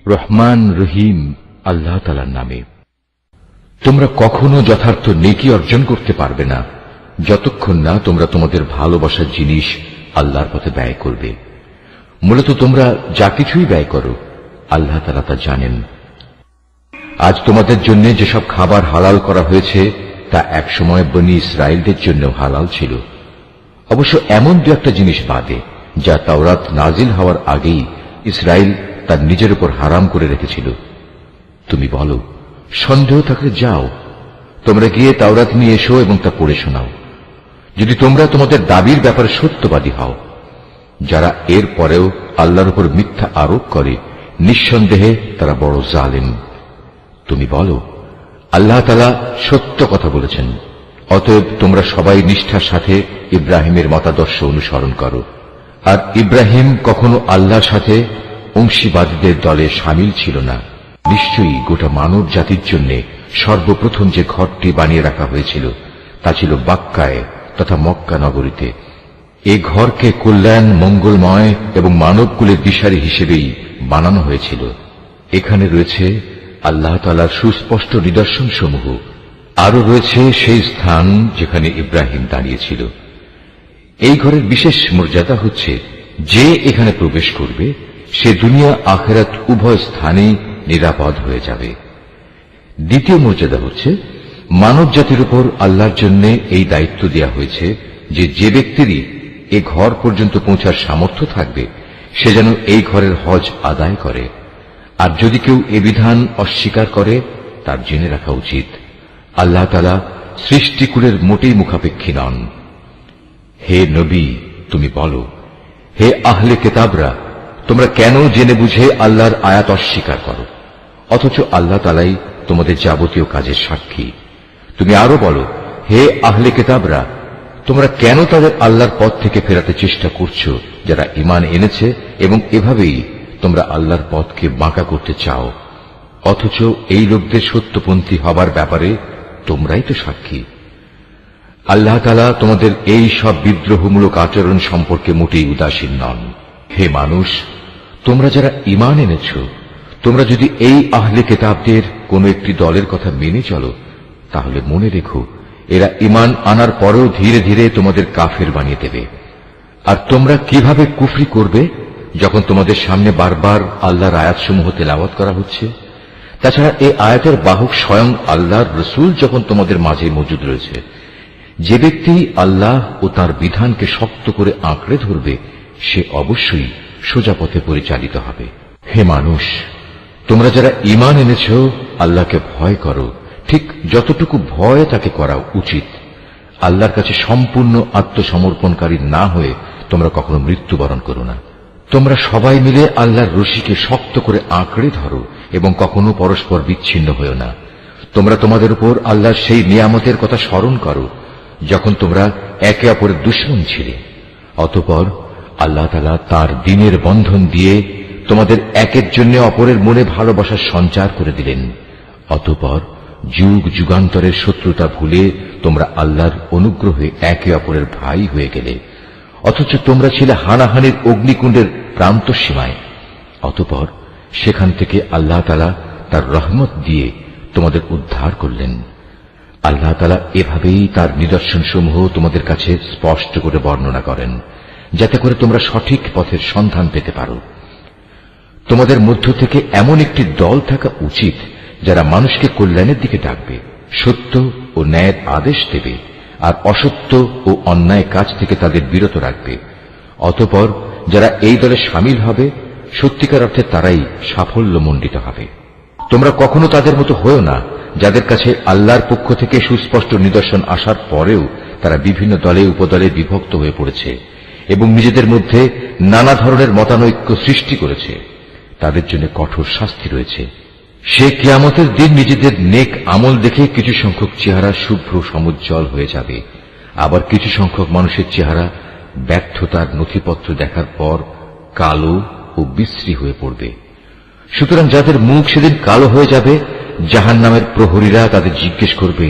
রহমান রহিম আল্লাহ তাআলার নামে। তোমরা কখনো যথার্থ নেকি অর্জন করতে পারবে না যতক্ষণ না তোমরা তোমাদের ভালোবাসার জিনিস আল্লাহর পথে ব্যয় করবে। মূলত তোমরা যা কিছুই ব্যয় করো আল্লাহ তাআলা তা জানেন। আজ তোমাদের জন্য যেসব খাবার হালাল করা হয়েছে তা একসময় বনী ইসরায়েলদের জন্য হালাল ছিল, অবশ্য এমন দু একটা জিনিস বাদে যা তাওরাত নাজিল হওয়ার আগেই ইসরায়েল তার নিজের উপর হারাম করে রেখেছিল। তুমি বলো, সন্দেহ থাকলে যাও, তোমরা গিয়ে তাওরাত নিয়ে এসো এবং তা পড়ে শোনাও, যদি তোমরা তোমাদের দাবির ব্যাপারে সত্যবাদী হও। যারা এর পরেও আল্লাহর উপর মিথ্যা আরোপ করে নিঃসন্দেহে তারা বড় জালেম। তুমি বলো, আল্লাহ তাআলা সত্য কথা বলেছেন, অতএব তোমরা সবাই নিষ্ঠার সাথে ইব্রাহিমের মতাদর্শ অনুসরণ করো। আর ইব্রাহিম কখনো আল্লাহর সাথে অংশীবাদীদের দলে সামিল ছিল না। নিশ্চয়ই গোটা মানব জাতির জন্য সর্বপ্রথম যে ঘরটি বানিয়ে রাখা হয়েছিল তা ছিল বাক্কায় তথা মক্কা নগরীতে। এ ঘরকে কল্যাণ, মঙ্গলময় এবং মানবকুলের দিশারি হিসেবেই বানানো হয়েছিল। এখানে রয়েছে আল্লাহ তাআলার সুস্পষ্ট নিদর্শন সমূহ। আরো রয়েছে সেই স্থান যেখানে ইব্রাহিম দাঁড়িয়েছিল। এই ঘরের বিশেষ মর্যাদা হচ্ছে, যে এখানে প্রবেশ করবে সে দুনিয়া আখিরাত উভয় স্থানেই নিরাপদ হয়ে যাবে। দ্বিতীয় মর্যাদা হচ্ছে, মানব জাতির উপর আল্লাহর জন্য এই দায়িত্ব দেয়া হয়েছে যে যে ব্যক্তিরই এ ঘর পর্যন্ত পৌঁছার সামর্থ্য থাকবে সে যেন এই ঘরের হজ আদায় করে। আর যদি কেউ এ বিধান অস্বীকার করে তার জেনে রাখা উচিত আল্লাহ তাআলা সৃষ্টিকুলের মোটেই মুখাপেক্ষী নন। হে নবী, তুমি বলো, হে আহলে কিতাবরা, তোমরা কেন জেনে বুঝে আল্লাহর আয়াত অস্বীকার করো, অথচ আল্লাহ তাআলাই তোমাদের যাবতীয় কাজের সাক্ষী। তুমি আরো বলো, হে আহলে কিতাবরা, তোমরা কেন তাদের আল্লাহর পথ থেকে ফেরাতে চেষ্টা করছো যারা ঈমান এনেছে, এবং এভাবেই তোমরা আল্লাহর পথকে বাঁকা করতে চাও, অথচ এই লোকদের সত্যপন্থী হবার ব্যাপারে তোমরাই তো সাক্ষী। আল্লাহ তাআলা তোমাদের এই সব বিদ্রোহমূলক আচরণ সম্পর্কে মোটেই উদাসীন নন। হে মানুষ, তোমরা যারা ঈমান এনেছ, তোমরা যদি এই আহলে কিতাবদের কোন একটি দলের কথা মেনে চলো, তাহলে মনে রেখো এরা ঈমান আনার পরেও ধীরে ধীরে তোমাদের কাফের বানিয়ে দেবে। আর তোমরা কিভাবে কুফরি করবে যখন তোমাদের সামনে বারবার আল্লাহর আয়াতসমূহ তেলাওয়াত করা হচ্ছে? তাছাড়া এই আয়াতের বাহক স্বয়ং আল্লাহর রসূল যখন তোমাদের মাঝে মজুদ রয়েছে। যে ব্যক্তি আল্লাহ ও তার বিধানকে শক্ত করে আঁকড়ে ধরবে সে অবশ্যই সোজা পথে পরিচালিত হবে। হে মানুষ, তোমরা যারা ঈমান এনেছ আল্লাহকে ভয় করো, ঠিক যতটুকু ভয় তাকে করা উচিত। আল্লাহর কাছে সম্পূর্ণ আত্মসমর্পণকারী না হয়ে তোমরা কখনো মৃত্যুবরণ করো না। তোমরা সবাই মিলে আল্লাহর রশিকে শক্ত করে আঁকড়ে ধরো এবং কখনো পরস্পর বিচ্ছিন্ন হও না। তোমরা তোমাদের উপর আল্লাহর সেই নিয়ামতের কথা স্মরণ করো যখন তোমরা একে অপরের দুশমন ছিলে। অতঃপর আল্লাহ তাআলা তার দ্বীনের বন্ধন দিয়ে তোমাদের একের জন্য অপরের মনে ভালোবাসার সঞ্চার করে দিলেন। অতঃপর যুগ যুগান্তরের শত্রুতা ভুলে তোমরা আল্লাহর অনুগ্রহে একে অপরের ভাই হয়ে গেলে, অথচ তোমরা ছিলে হানাহানির অগ্নিকুণ্ডের প্রান্ত সীমায়। অতঃপর সেখান থেকে আল্লাহ তাআলা তার রহমত দিয়ে তোমাদের উদ্ধার করলেন। আল্লাহ তাআলা এভাবেই তার নিদর্শন সমূহ তোমাদের কাছে স্পষ্ট করে বর্ণনা করেন, যাতে করে তোমরা সঠিক পথের সন্ধান পেতে পারো। তোমাদের মধ্য থেকে এমন একটি দল থাকা উচিত যারা মানুষকে কল্যাণের দিকে ডাকবে, সত্য ও ন্যায়ের আদেশ দেবে, আর অসত্য ও অন্যায় কাজ থেকে তাদের বিরত রাখবে। অতঃপর যারা এই দলে সামিল হবে সত্যিকার অর্থে তারাই সাফল্যমণ্ডিত হবে। তোমরা কখনো তাদের মতো হও না যাদের কাছে আল্লাহর পক্ষ থেকে সুস্পষ্ট নিদর্শন আসার পরেও তারা বিভিন্ন দলে উপদলে বিভক্ত হয়ে পড়েছে এবং নিজেদের মধ্যে নানা ধরনের মতানৈক্য সৃষ্টি করেছে। তাদের জন্য কঠোর শাস্তি রয়েছে। সে কিয়ামতের দিন নিজেদের নেক আমল দেখে কিছু সংখ্যক চেহারা শুভ্র সমুজ্জ্বল হয়ে যাবে, আবার কিছু সংখ্যক মানুষের চেহারা ব্যর্থতার নথিপত্র দেখার পর কালো ও বিশ্রী হয়ে পড়বে। সুতরাং যাদের মুখ সেদিন কালো হয়ে যাবে, জাহান্নামের প্রহরীরা তাদের জিজ্ঞেস করবে,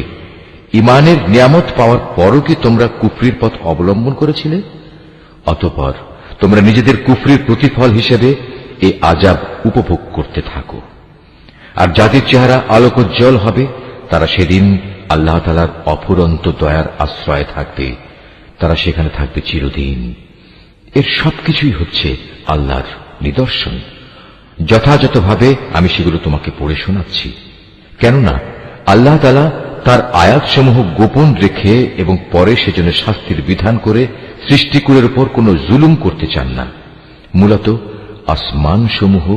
ঈমানের নিয়ামত পাওয়ার পরও কি তোমরা কুফরির পথ অবলম্বন করেছিলে? অতঃপর তোমরা নিজেদের কুফরির প্রতিফল হিসেবে এই আযাব উপভোগ করতে থাকো। আর যাদের চেহারা আলোকোজ্জ্বল হবে তারা সেদিন আল্লাহ তাআলার অফুরন্ত দয়ার আশ্রয়ে থাকবে, তারা সেখানে থাকবে চিরদিন। এর সবকিছুই হচ্ছে আল্লাহর নিদর্শন। যথাযথভাবে আমি সেগুলো তোমাকে পড়ে শোনাচ্ছি, কেননা আল্লাহ তাআলা তার আয়াতসমূহ গোপন রেখে এবং পরে সেজন্য শাস্তির বিধান করে সৃষ্টিকুলের উপর কোনো জুলুম করতে চান না। মূলত আসমানসমূহ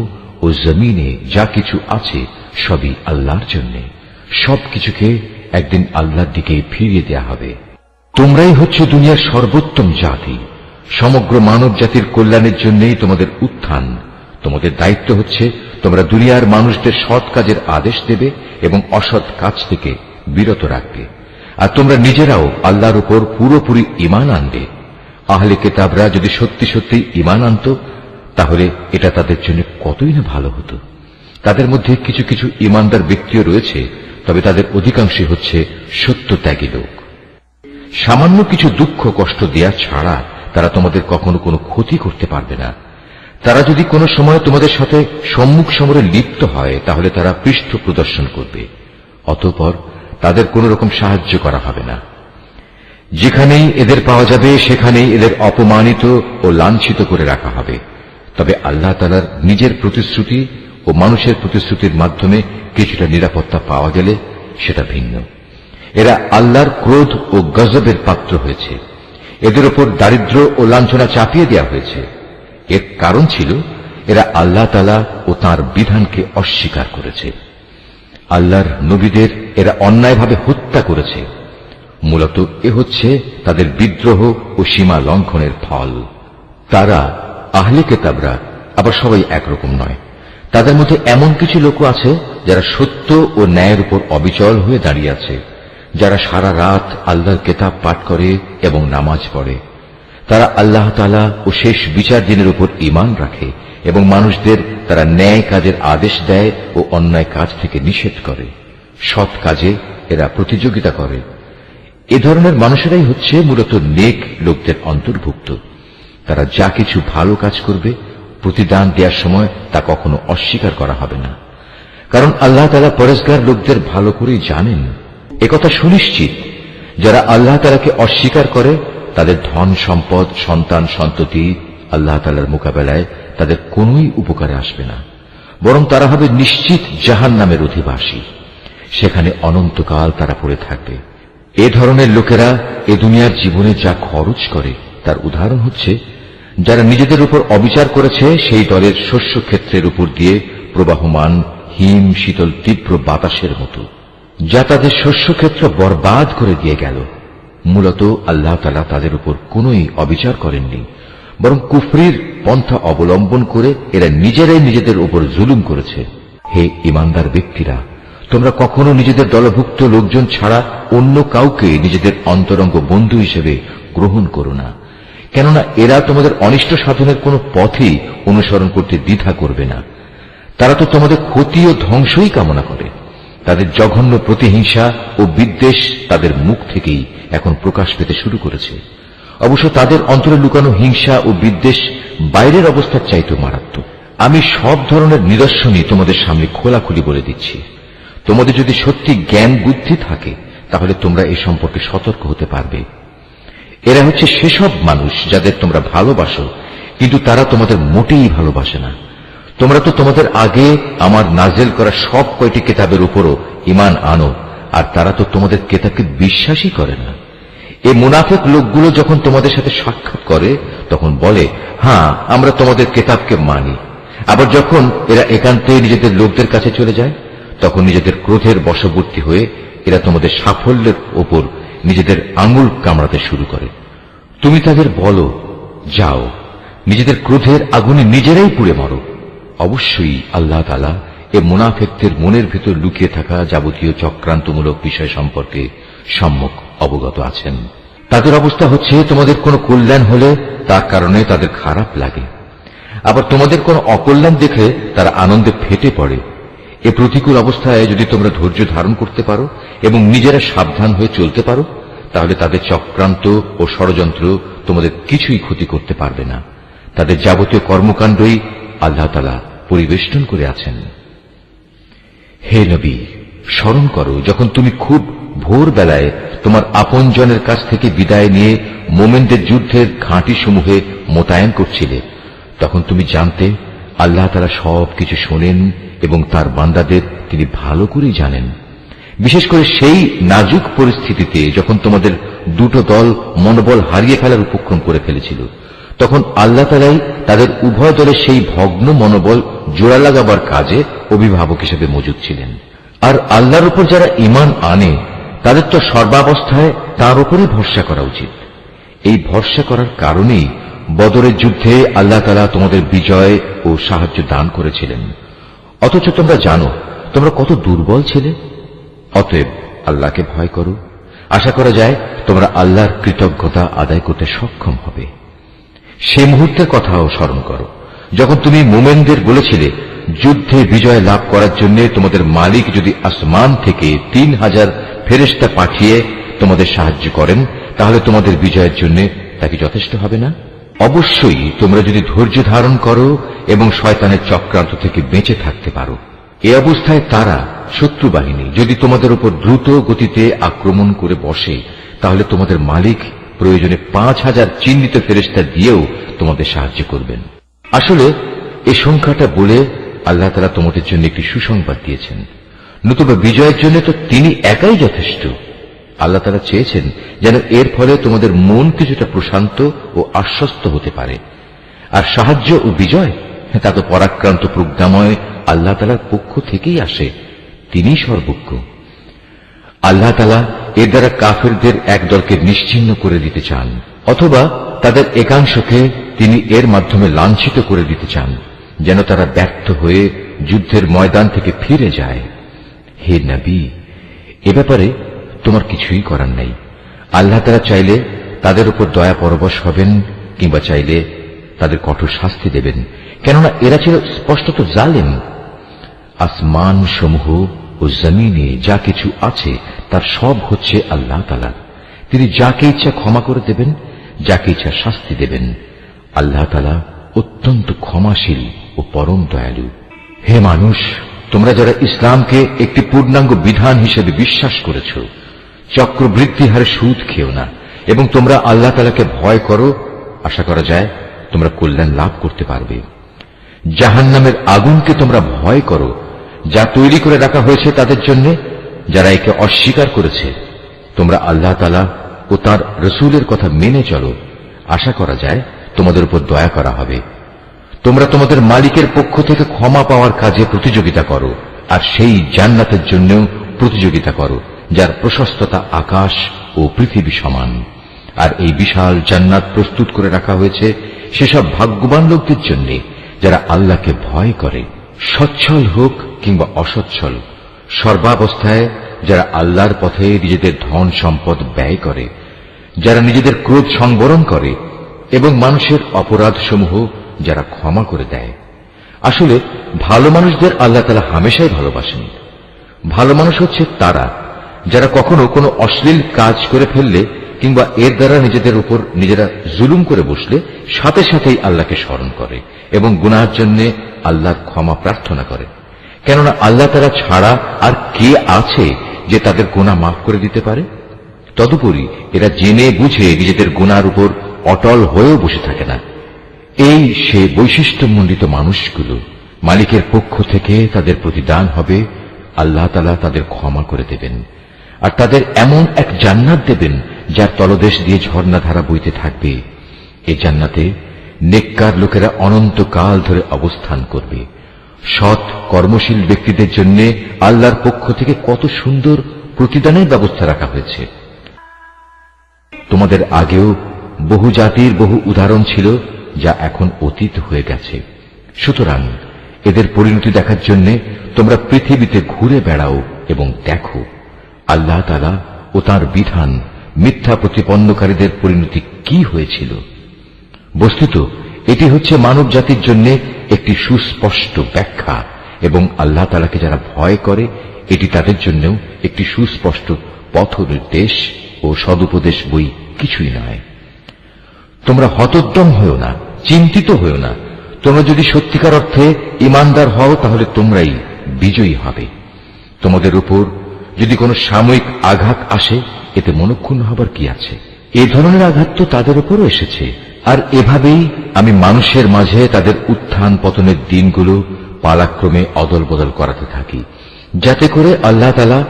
ও জমিনে যা কিছু আছে সবই আল্লাহর জন্য। সবকিছুকে একদিন আল্লাহর দিকে ফিরিয়ে দেয়া হবে। তোমরাই হচ্ছে দুনিয়ার সর্বোত্তম জাতি। সমগ্র মানব জাতির কল্যাণের জন্যই তোমাদের উত্থান। তোমাদের দায়িত্ব হচ্ছে তোমরা দুনিয়ার মানুষদের সৎ কাজের আদেশ দেবে এবং অসৎ কাজ থেকে বিরত রাখবে। আর তোমরা নিজেরাও আল্লাহর উপর পুরোপুরি ঈমান আনবে। আহলে কিতাবরা যদি সত্যি সত্যি ঈমান আনত তাহলে এটা তাদের জন্য কতই না ভালো হতো। তাদের মধ্যে কিছু কিছু ঈমানদার ব্যক্তিও রয়েছে, তবে তাদের অধিকাংশই হচ্ছে সত্যত্যাগী লোক। সামান্য কিছু দুঃখ কষ্ট দেয়া ছাড়া তারা তোমাদের কখনো কোনো ক্ষতি করতে পারবে না। তারা যদি কোনো সময় তোমাদের সাথে সম্মুখ সমরে লিপ্ত হয় তাহলে তারা পৃষ্ঠ প্রদর্শন করবে, অতঃপর তাদের কোন রকম সাহায্য করা হবে না। যেখানেই এদের পাওয়া যাবে সেখানেই এদের অপমানিত ও লাঞ্ছিত করে রাখা হবে। তবে আল্লাহ তাআলার নিজের প্রতিশ্রুতি ও মানুষের প্রতিশ্রুতির মাধ্যমে কিছুটা নিরাপত্তা পাওয়া গেলে সেটা ভিন্ন। এরা আল্লাহর ক্রোধ ও গজবের পাত্র হয়েছে। এদের উপর দারিদ্র্য ও লাঞ্ছনা চাপিয়ে দেওয়া হয়েছে। এর কারণ ছিল এরা আল্লাহ তাআলা ও তাঁর বিধানকে অস্বীকার করেছে। আল্লাহর নবীদের এরা অন্যায়ভাবে হত্যা করেছে। মূলত এ হচ্ছে তাদের বিদ্রোহ ও সীমা লঙ্ঘনের ফল। তারা আহলে কিতাবরা আবার সবাই একরকম নয়। তাদের মধ্যে এমন কিছু লোক আছে যারা সত্য ও ন্যায়ের উপর অবিচল হয়ে দাঁড়িয়ে আছে, যারা সারা রাত আল্লাহর কিতাব পাঠ করে এবং নামাজ পড়ে। তারা আল্লাহ তাআলা ও শেষ বিচার দিনের উপর ঈমান রাখে এবং মানুষদের তারা ন্যায় কাজের আদেশ দেয় ও অন্যায় কাজ থেকে নিষেধ করে। সৎ কাজে এরা প্রতিযোগিতা করে। এ ধরনের মানুষেরাই হচ্ছে মূলত নেক লোকদের অন্তর্ভুক্ত। তারা যা কিছু ভালো কাজ করবে প্রতিদান দেওয়ার সময় তা কখনো অস্বীকার করা হবে না, কারণ আল্লাহ তাআলা পরেজগার লোকদের ভালো করেই জানেন। একথা সুনিশ্চিত, যারা আল্লাহ তাআলাকে অস্বীকার করে তাদের ধন সম্পদ সন্তান সন্ততি আল্লাহ তাআলার মোকাবেলায় তাদের কোনোই উপকারে আসবে না, বরং তারা হবে নিশ্চিত জাহান্নামের অধিবাসী। সেখানে অনন্তকাল তারা পড়ে থাকবে। এ ধরনের লোকেরা এ দুনিয়ার জীবনে যা খরচ করে তার উদাহরণ হচ্ছে যারা নিজেদের উপর অবিচার করেছে সেই দলের শস্য ক্ষেত্রের উপর দিয়ে প্রবাহমান হিম শীতল তীব্র বাতাসের মতো, যা তাদের শস্যক্ষেত্র বরবাদ করে দিয়ে গেল। মূলত আল্লাহ তাআলা তাদের উপর কোনোই অবিচার করেননি, বরং কুফরির পন্থা অবলম্বন করে এরা নিজেরাই নিজেদের উপর জুলুম করেছে। হে ঈমানদার ব্যক্তিরা, তোমরা কখনো নিজেদের দলভুক্ত লোকজন ছাড়া অন্য কাউকে নিজেদের অন্তরঙ্গ বন্ধু হিসেবে গ্রহণ করো না, কেননা এরা তোমাদের অনিষ্ট সাধনের কোনো পথেই অনুসরণ করতে দ্বিধা করবে না। তারা তো তোমাদের ক্ষতি ও ধ্বংসই কামনা করে। তাদের জঘন্য প্রতিহিংসা ও বিদ্বেষ তাদের মুখ থেকেই এখন প্রকাশ পেতে শুরু করেছে। অবশ্য তাদের অন্তরে লুকানো হিংসা ও বিদ্বেষ বাইরের অবস্থার চাইতেও মারাত্মক। আমি সব ধরনের নিদর্শনই তোমাদের সামনে খোলাখুলি বলে দিচ্ছি। তোমাদের যদি সত্যি জ্ঞান বুদ্ধি থাকে তাহলে তোমরা এ সম্পর্কে সতর্ক হতে পারবে। এরা হচ্ছে সেসব মানুষ যাদের তোমরা ভালোবাসো, কিন্তু তারা তোমাদের মোটেই ভালোবাসে না। তোমরা তো তোমাদের আগে আমার নাজেল করা সব কয়টি কিতাবের উপরও ঈমান আনো, আর তারা তো তোমাদের কিতাবকে বিশ্বাসই করে না। এই মুনাফিক লোকগুলো যখন তোমাদের সাথে সাক্ষাৎ করে তখন বলে, হ্যাঁ আমরা তোমাদের কিতাবকে মানি। আবার যখন এরা একান্তে নিজেদের লোকদের কাছে চলে যায় তখন নিজেদের ক্রোধের বশবর্তী হয়ে এরা তোমাদের সাফল্যের ওপর নিজেদের আঙুল কামড়াতে শুরু করে। তুমি তাদের বলো, যাও নিজেদের ক্রোধের আগুনে নিজেরাই পুড়ে মরো। অবশ্যই আল্লাহ তাআলা এ মুনাফিকদের মনের ভিতর লুকিয়ে থাকা যাবতীয় চক্রান্তমূলক বিষয় সম্পর্কে সম্যক অবগত আছেন। তাদের অবস্থা হচ্ছে তোমাদের কোনো কল্যাণ হলে তার কারণে তাদের খারাপ লাগে, আবার তোমাদের কোনো অকল্যাণ দেখে তারা আনন্দে ফেটে পড়ে। এ প্রতিকূল অবস্থায় যদি তোমরা ধৈর্য ধারণ করতে পারো এবং নিজেরা সাবধান হয়ে চলতে পারো তাহলে তাদের চক্রান্ত ও ষড়যন্ত্র তোমাদের কিছুই ক্ষতি করতে পারবে না। তাদের যাবতীয় কর্মকাণ্ডই আল্লাহ তাআলা পরিবেষ্টন করে আছেন। হে নবী, স্মরণ করো যখন তুমি খুব ভোরবেলায় তোমার আপনজনের কাছ থেকে বিদায় নিয়ে মোমেনদের যুদ্ধের ঘাঁটি সমূহে মোতায়েন করছিলে। তখন তুমি জানতে আল্লাহ তাআলা সবকিছু শোনেন এবং তার বান্দাদের তিনি ভালো করেই জানেন। বিশেষ করে সেই নাজুক পরিস্থিতিতে যখন তোমাদের দুটো দল মনোবল হারিয়ে ফেলার উপক্রম করে ফেলেছিল, তখন আল্লাহ তাআলাই তাদের উভয় দলের সেই ভগ্ন মনোবল জোড়া লাগাবার কাজে অভিভাবক হিসেবে মজুদ ছিলেন। আর আল্লাহর উপর যারা ঈমান আনে তাদের তো সর্বাবস্থায় তার উপরই ভরসা করা উচিত। এই ভরসা করার কারণেই বদরের যুদ্ধে আল্লাহ তাআলা তোমাদের বিজয় ও সাহায্য দান করেছিলেন। অথচ তোমরা জানো তোমরা কত দুর্বল ছিলে। অতএব আল্লাহকে ভয় করো। আশা করা যায় তোমরা আল্লাহর কৃতজ্ঞতা আদায় করতে সক্ষম হবে। সে মুহূর্তের কথাও স্মরণ করো যখন তুমি মুমিনদের বলেছিলে, যুদ্ধে বিজয় লাভ করার জন্য তোমাদের মালিক যদি আসমান থেকে 3000 ফেরেশতা পাঠিয়ে তোমাদের সাহায্য করেন, তাহলে তোমাদের বিজয়ের জন্য তা কি যথেষ্ট হবে না? অবশ্যই তোমরা যদি ধৈর্য ধারণ করো এবং শয়তানের চক্রান্ত থেকে বেঁচে থাকতে পারো। এ অবস্থায় তারা শত্রু বাহিনী যদি তোমাদের উপর দ্রুত গতিতে আক্রমণ করে বসে, তাহলে তোমাদের মালিক প্রয়োজনে 5000 চিহ্নিত ফেরেশতা দিয়েও তোমাদের সাহায্য করবেন। আসলে এই সংখ্যাটা বলে আল্লাহ তাআলা তোমাদের জন্য একটি সুসংবাদ দিয়েছেন। নতুবা বিজয়ের জন্য তো তিনি একাই যথেষ্ট। আল্লাহ তাআলা চেয়েছেন যেন এর ফলে তোমাদের মন কিছুটা প্রশান্ত ও আশ্বস্ত হতে পারে। আর সাহায্য ও বিজয় তা তো পরাক্রান্ত প্রজ্ঞাময় আল্লাহ তাআলার পক্ষ থেকেই আসে। তিনিই সর্বজ্ঞ। আল্লাহ তাআলা এর দ্বারা কাফেরদের এক দলকে নিশ্চিহ্ন করে দিতে চান, অথবা তাদের একাংশকে তিনি এর মাধ্যমে লাঞ্ছিত করে দিতে চান, যেন তারা ব্যর্থ হয়ে যুদ্ধের ময়দান থেকে ফিরে যায়। হে নবী, এ ব্যাপারে তোমার কিছুই করার নেই। আল্লাহ তাআলা চাইলে তাদের উপর দয়া পরবশ হবেন, কিংবা চাইলে তাদের কঠোর শাস্তি দেবেন, কেননা এরা ছিল স্পষ্টত জালেম। আসমান সমূহ ও জমিনে যা কিছু আছে তার সব হচ্ছে আল্লাহ তাআলার। তিনি যাকে ইচ্ছা ক্ষমা করে দেবেন, যাকে ইচ্ছা শাস্তি দেবেন। আল্লাহ তাআলা অত্যন্ত ক্ষমাশীল ও পরম দয়ালু। হে মানুষ, তোমরা যারা ইসলামকে একটি পূর্ণাঙ্গ বিধান হিসেবে বিশ্বাস করেছ, চক্রবৃদ্ধি হারে সুদ খেও না এবং তোমরা আল্লাহ তাআলাকে ভয় করো। আশা করা যায় তোমরা কল্যাণ লাভ করতে পারবে। জাহান্নামের আগুনকে তোমরা ভয় করো, যা তৈরি করে রাখা হয়েছে তাদের জন্য যারা একে অস্বীকার করেছে। তোমরা আল্লাহ তাআলা ও তার রাসূলের কথা মেনে চলো। আশা করা যায় তোমাদের উপর দয়া করা হবে। তোমরা তোমাদের মালিকের পক্ষ থেকে ক্ষমা পাওয়ার কাজে প্রতিযোগিতা করো, আর সেই জান্নাতের জন্য প্রতিযোগিতা করো যার প্রশস্ততা আকাশ ও পৃথিবী সমান। আর এই বিশাল জান্নাত প্রস্তুত করে রাখা হয়েছে সেসব ভাগ্যবান লোকদের জন্য যারা আল্লাহকে ভয় করে, সচ্ছল হোক কিংবা অসচ্ছল, সর্বাবস্থায় যারা আল্লাহর পথে নিজেদের ধন সম্পদ ব্যয় করে, যারা নিজেদের ক্রোধ সংবরণ করে এবং মানুষের অপরাধ সমূহ যারা ক্ষমা করে দেয়। আসলে ভালো মানুষদের আল্লাহ তাআলা হামেশাই ভালোবাসেন। ভালো মানুষ হচ্ছে তারা যারা কখনো কোনো অশ্লীল কাজ করে ফেললে কিংবা এর দ্বারা নিজেদের উপর নিজেরা জুলুম করে বসলে সাথে সাথেই আল্লাহকে স্মরণ করে এবং গুনাহের জন্য আল্লাহর ক্ষমা প্রার্থনা করে। কেননা আল্লাহ তাআলা ছাড়া আর কে আছে যে তাদের গুনাহ মাফ করে দিতে পারে? তদুপরি এরা জেনে বুঝে নিজেদের গুনার উপর অটল হয়েও বসে থাকে না। এই সে বৈশিষ্ট্যমণ্ডিত মানুষগুলো, মালিকের পক্ষ থেকে তাদের প্রতিদান হবে আল্লাহ তাআলা তাদের ক্ষমা করে দেবেন, আর তাদের এমন এক জান্নাত দেবেন যার তলদেশ দিয়ে ঝর্ণাধারা বইতে থাকবে। এই জান্নাতে নেককার লোকেরা অনন্তকাল ধরে অবস্থান করবে। সৎ কর্মশীল ব্যক্তিদের জন্য আল্লাহর পক্ষ থেকে কত সুন্দর প্রতিদানের ব্যবস্থা রাখা হয়েছে। তোমাদের আগেও বহু জাতির বহু উদাহরণ ছিল যা এখন অতীত হয়ে গেছে। সুতরাং এদের পরিণতি দেখার জন্য তোমরা পৃথিবীতে ঘুরে বেড়াও এবং দেখো আল্লাহ তাআলা ও তাঁর বিধান মিথ্যা প্রতিপন্নকারীদের পরিণতি কি হয়েছিল। বস্তুত এটি হচ্ছে মানব জাতির জন্য একটি সুস্পষ্ট ব্যাখ্যা, এবং আল্লাহ তাআলাকে যারা ভয় করে এটি তাদের জন্য একটি সুস্পষ্ট পথ নির্দেশ ও সদুপদেশ বই কিছুই নয়। তোমরা হতোদ্যম হয়েও না, চিন্তিত হয়েও না। তোমরা যদি সত্যিকার অর্থে ঈমানদার হও তাহলে তোমরাই বিজয়ী হবে। তোমাদের উপর যদি কোনো সাময়িক আঘাত আসে এতে মনক্ষুণ্ণ হবার কি আছে? এ ধরনের আঘাত তো তাদের উপরও এসেছে। আর এভাবেই আমি মানুষের মাঝে তাদের উত্থান পতনের দিনগুলো পালাক্রমে অদল বদল করাতে থাকি, যাতে করে আল্লাহ তাআলা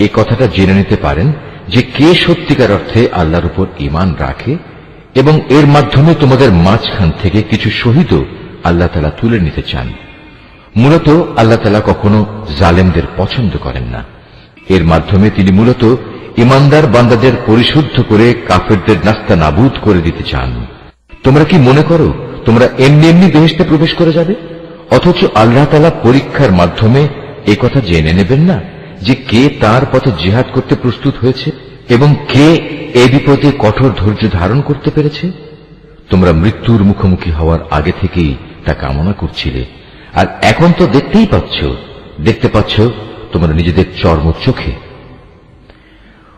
এ কথাটা জেনে নিতে পারেন যে কে সত্যিকার অর্থে আল্লাহর উপর ঈমান রাখে, এবং এর মাধ্যমে তোমাদের মাঝখান থেকে কিছু শহীদও আল্লাহ তাআলা তুলে নিতে চান। মূলত আল্লাহ তাআলা কখনো জালেমদের পছন্দ করেন না। এর মাধ্যমে তিনি মূলত ঈমানদার বান্দাদের পরিশুদ্ধ করে কাফেরদের নাস্তা নাবুদ করে দিতে চান। তোমরা কি মনে করো তোমরা এমনি এমনি বেহেশতে প্রবেশ করে যাবে, অথচ আল্লাহ তাআলা পরীক্ষার মাধ্যমে এ কথা জেনে নেবেন না যে কে তার পথে জিহাদ করতে প্রস্তুত হয়েছে এবং কে এ বিপদে কঠোর ধৈর্য ধারণ করতে পেরেছে? তোমরা মৃত্যুর মুখোমুখি হওয়ার আগে থেকেই তা কামনা করছিলে, আর এখন তো দেখতে পাচ্ছ তোমরা নিজেদের চর্ম চোখে।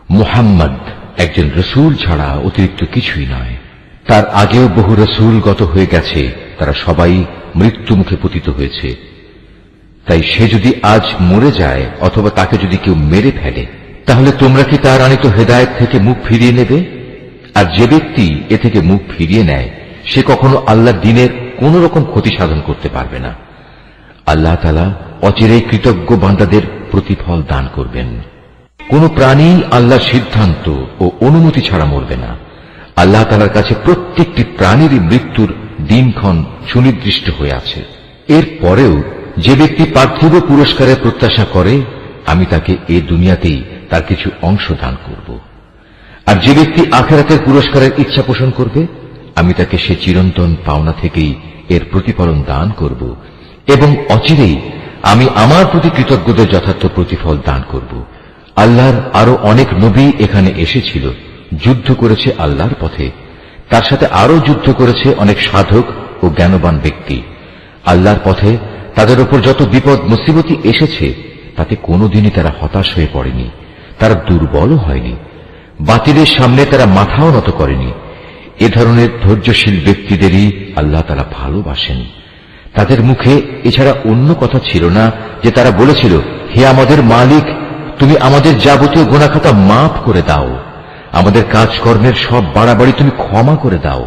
মুহাম্মদ একজন রসূল ছাড়া অতিরিক্ত কিছুই নয়। তার আগেও বহু রসূল গত হয়ে গেছে, তারা সবাই মৃত্যু মুখে পতিত হয়েছে। তাই সে যদি আজ মরে যায় অথবা তাকে যদি কেউ মেরে ফেলে, তাহলে তোমরা কি তার আনিত হেদায়েত থেকে মুখ ফিরিয়ে নেবে? আর যে ব্যক্তি এ থেকে মুখ ফিরিয়ে নেয় সে কখনো আল্লাহর দ্বীনের কোন রকম ক্ষতি সাধন করতে পারবে না। আল্লাহ তাআলা অচিরেই কৃতজ্ঞ বান্দাদের প্রতিফল দান করবেন। কোন প্রাণী আল্লাহর সিদ্ধান্ত ও অনুমতি ছাড়া মরবে না। আল্লাহ তাআলার কাছে প্রত্যেকটি প্রাণীরই মৃত্যুর দিনক্ষণ সুনির্দিষ্ট হয়ে আছে। এর পরেও যে ব্যক্তি পার্থিব পুরস্কারের প্রত্যাশা করে, আমি তাকে এ দুনিয়াতেই তার কিছু অংশ দান করব। আর যে ব্যক্তি আখিরাতের পুরস্কারের ইচ্ছা পোষণ করবে, আমি তাকে সে চিরন্তন পাওনা থেকেই এর প্রতিফলন দান করব, এবং অচিরেই আমি আমার প্রতি কৃতজ্ঞদের যথার্থ প্রতিফল দান করব। আল্লাহর আরো অনেক নবী এখানে এসেছিল, যুদ্ধ করেছে আল্লাহর পথে, তার সাথে আরো যুদ্ধ করেছে অনেক সাধক ও জ্ঞানবান ব্যক্তি। আল্লাহর পথে তাদের উপর যত বিপদ মুসিবতি এসেছে তাতে কোনোদিনই তারা হতাশ হয়ে পড়েনি, তারা দুর্বলও হয়নি, বাতিলের সামনে তারা মাথাও নত করেনি। এ ধরনের ধৈর্যশীল ব্যক্তিদেরই আল্লাহ তাআলা ভালোবাসেন। তাদের মুখে এছাড়া অন্য কথা ছিল না যে তারা বলেছিল, হে আমাদের মালিক, তুমি আমাদের যাবতীয় গুনাহখাতা মাফ করে দাও, আমাদের কাজকর্মের সব বাড়াবাড়ি তুমি ক্ষমা করে দাও,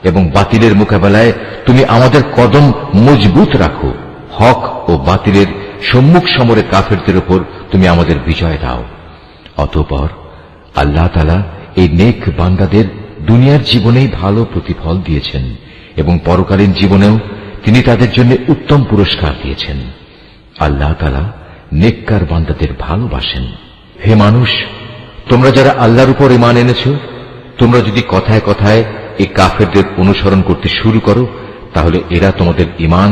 এবং বাতিলের মোকাবেলায় তুমি আমাদের কদম মজবুত রাখো, হক ও বাতিলের সম্মুখ সমরে কাফেরদের উপর তুমি আমাদের বিজয় দাও। অতঃপর আল্লাহ তাআলা এই নেক বান্দাদের দুনিয়ার জীবনেই ভালো প্রতিফল দিয়েছেন এবং পরকালীন জীবনেও তিনি তাদের জন্য উত্তম পুরস্কার দিয়েছেন। আল্লাহ তাআলা নেককার বান্দাদের ভালোবাসেন। হে মানুষ, তোমরা যারা আল্লাহর উপর ঈমান এনেছো, তোমরা যদি কথায় কথায় এই কাফেরদের অনুসরণ করতে শুরু করো, তাহলে এরা তোমাদের ঈমান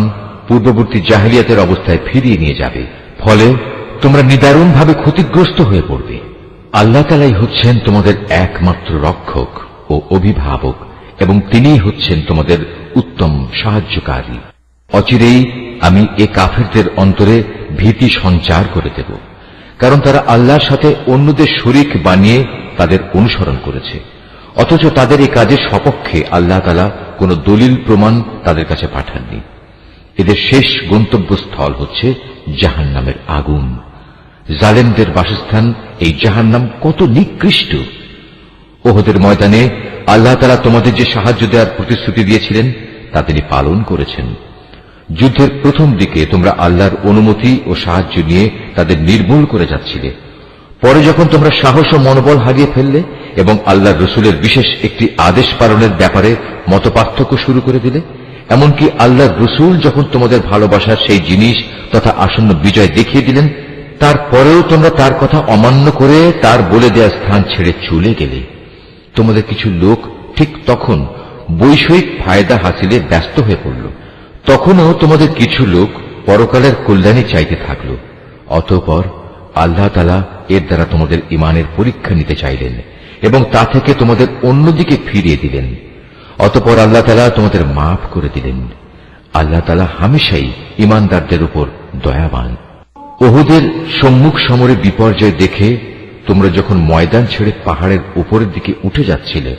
পূর্ববর্তী জাহেলিয়াতের অবস্থায় ফিরিয়ে নিয়ে যাবে। ফলে তোমরা নিদারুণভাবে ক্ষতিগ্রস্ত হয়ে পড়বে। আল্লাহ তাআলাই হচ্ছেন তোমাদের একমাত্র রক্ষক ও অভিভাবক, এবং তিনিই হচ্ছেন তোমাদের উত্তম সাহায্যকারী। অচিরেই আমি এ কাফেরদের অন্তরে ভীতি সঞ্চার করে দেব, কারণ তারা আল্লাহর সাথে অন্যদের শরীক বানিয়ে তাদের অনুসরণ করেছে, অথচ তাদের এই কাজের সপক্ষে আল্লাহ তাআলা কোন দলিল প্রমাণ তাদের কাছে পাঠাননি। এদের শেষ গন্তব্যস্থল হচ্ছে জাহান্নামের আগুন। জালেমদের বাসস্থান এই জাহান্নাম কত নিকৃষ্ট! ওহদের ময়দানে আল্লাহ তাআলা তোমাদের যে সাহায্য দেওয়ার প্রতিশ্রুতি দিয়েছিলেন তা তিনি পালন করেছেন। যুদ্ধের প্রথম দিকে তোমরা আল্লাহর অনুমতি ও সাহায্য নিয়ে তাদের নির্মূল করে যাচ্ছিলে। পরে যখন তোমরা সাহস ও মনোবল হারিয়ে ফেললে এবং আল্লাহর রসুলের বিশেষ একটি আদেশ পালনের ব্যাপারে মতপার্থক্য শুরু করে দিলে, এমনকি আল্লাহর রসুল যখন তোমাদের ভালোবাসার সেই জিনিস তথা আসন্ন বিজয় দেখিয়ে দিলেন, তারপরেও তোমরা তার কথা অমান্য করে তার বলে দেয়া স্থান ছেড়ে চলে গেলে। তোমাদের কিছু লোক ঠিক তখন বৈষয়িক ফায়দা হাসিলে ব্যস্ত হয়ে পড়ল। তখনও তোমাদের কিছু লোক পরকালের কল্যাণে চাইতে থাকল। অতঃপর আল্লাহ তাআলা এর দ্বারা তোমাদের ঈমানের পরীক্ষা নিতে চাইলেন এবং তা থেকে তোমাদের অন্যদিকে ফিরিয়ে দিলেন। অতঃপর আল্লাহ তাআলা তোমাদের মাফ করে দিলেন। আল্লাহ তাআলা হামেশাই ঈমানদারদের উপর দয়াবান। ওহুদের সম্মুখ সমরে বিপর্যয় দেখে তোমরা যখন ময়দান ছেড়ে পাহাড়ের উপরের দিকে উঠে যাচ্ছিলে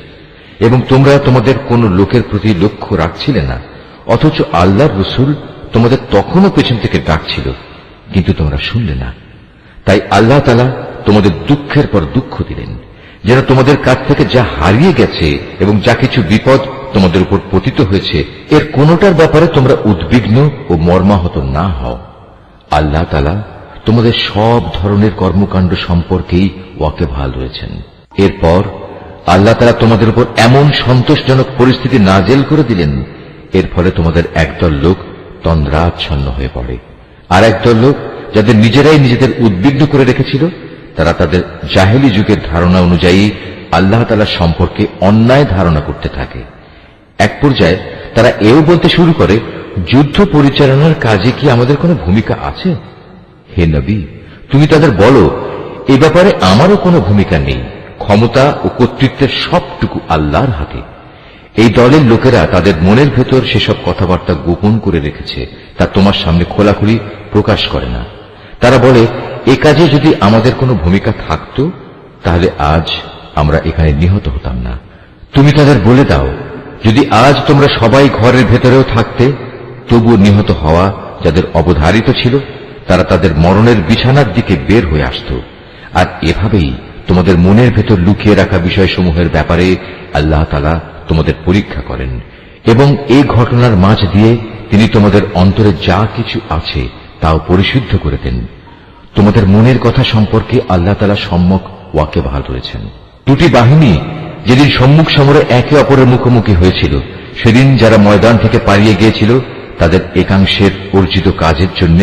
এবং তোমরা তোমাদের কোন লোকের প্রতি লক্ষ্য রাখছিলে না, অথচ আল্লাহর রসুল তোমাদের তখনও পেছন থেকে ডাকছিল, কিন্তু তোমরা শুনলে না। তাই আল্লাহ তাআলা তোমাদের দুঃখের পর দুঃখ দিলেন, যেন তোমাদের কাছ থেকে যা হারিয়ে গেছে এবং যা কিছু বিপদ তোমাদের উপর পতিত হয়েছে, এর কোনোটার ব্যাপারে তোমরা উদ্বিগ্ন ও মর্মাহত না হও। আল্লাহ তাআলা তোমাদের সব ধরনের কর্মকাণ্ড সম্পর্কেই ওয়াকিবহাল রয়েছেন। এরপর আল্লাহ তাআলা তোমাদের উপর এমন সন্তোষজনক পরিস্থিতি নাজেল করে দিলেন, এর ফলে তোমাদের একদল লোক তন্দ্রাচ্ছন্ন হয়ে পড়ে, আর একদল লোক যাদের নিজেরাই নিজেদের উদ্বিগ্ন করে রেখেছিল, তারা তাদের জাহেলি যুগের ধারণা অনুযায়ী আল্লাহ তাআলা সম্পর্কে অন্যায় ধারণা করতে থাকে। এক পর্যায়ে তারা এও বলতে শুরু করে, যুদ্ধ পরিচালনার কাজে কি আমাদের কোনো ভূমিকা আছে? হে নবী, তুমি তাদের বলো, এ ব্যাপারে আমারও কোনো ভূমিকা নেই। ক্ষমতা ও কর্তৃত্বের সবটুকু আল্লাহর হাতে। এই দলের লোকেরা তাদের মনের ভেতর সেসব কথাবার্তা গোপন করে রেখেছে, তা তোমার সামনে খোলাখুলি প্রকাশ করে না। তারা বলে, এ কাজে যদি আমাদের কোনো ভূমিকা থাকত, তাহলে আজ আমরা এখানে নিহত হতাম না। তুমি তাদের বলে দাও, যদি আজ তোমরা সবাই ঘরের ভেতরেও থাকতে, তবুও নিহত হওয়া যাদের অবধারিত ছিল, তারা তাদের মরণের বিছানার দিকে বের হয়ে আসত। আর এভাবেই তোমাদের মনের ভেতর লুকিয়ে রাখা বিষয়সমূহের ব্যাপারে আল্লাহ তাআলা তোমাদের পরীক্ষা করেন, এবং এই ঘটনার মাঝ দিয়ে তিনি তোমাদের অন্তরে যা কিছু আছে তাও পরিশুদ্ধ করে দেন। তোমাদের মনের কথা সম্পর্কে আল্লাহ তাআলা সম্যক ওয়াকিবহাল রয়েছেন। দুটি বাহিনী যেদিন সম্মুখ সমরে একে অপরের মুখোমুখি হয়েছিল, সেদিন যারা ময়দান থেকে পালিয়ে গিয়েছিল, তাদের একাংশের অর্জিত কাজের জন্য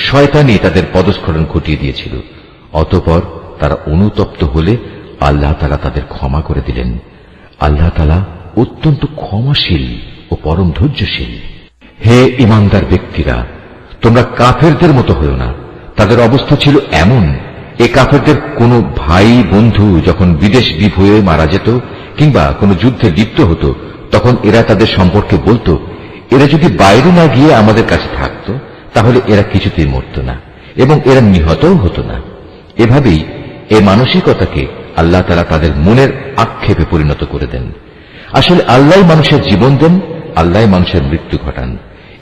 শয়তানি তাদের পদস্খলন ঘটিয়ে দিয়েছিল। অতঃপর তারা অনুতপ্ত হলে আল্লাহ তাআলা তাদের ক্ষমা করে দিলেন। আল্লাহ তাআলা অত্যন্ত ক্ষমাশীল ও পরম ধৈর্যশীল। হে ঈমানদার ব্যক্তিরা, তোমরা কাফেরদের মতো হও না। তাদের অবস্থা ছিল এমন, এ কাফেরদের কোনো ভাই বন্ধু যখন বিদেশ বিভ হয়ে মারা যেত কিংবা কোনো যুদ্ধে লিপ্ত হতো, তখন এরা তাদের সম্পর্কে বলতো, এরা যদি বাইরে না গিয়ে আমাদের কাছে থাকত, তাহলে এরা কিছুতেই মরত না এবং এরা নিহতও হতো না। এভাবেই এই মানসিকতাকে আল্লাহ তাআলা তাদের মনের আক্ষেপে পরিণত করে দেন। আসলে আল্লাহ মানুষের জীবন দেন, আল্লাহ মানুষের মৃত্যু ঘটান,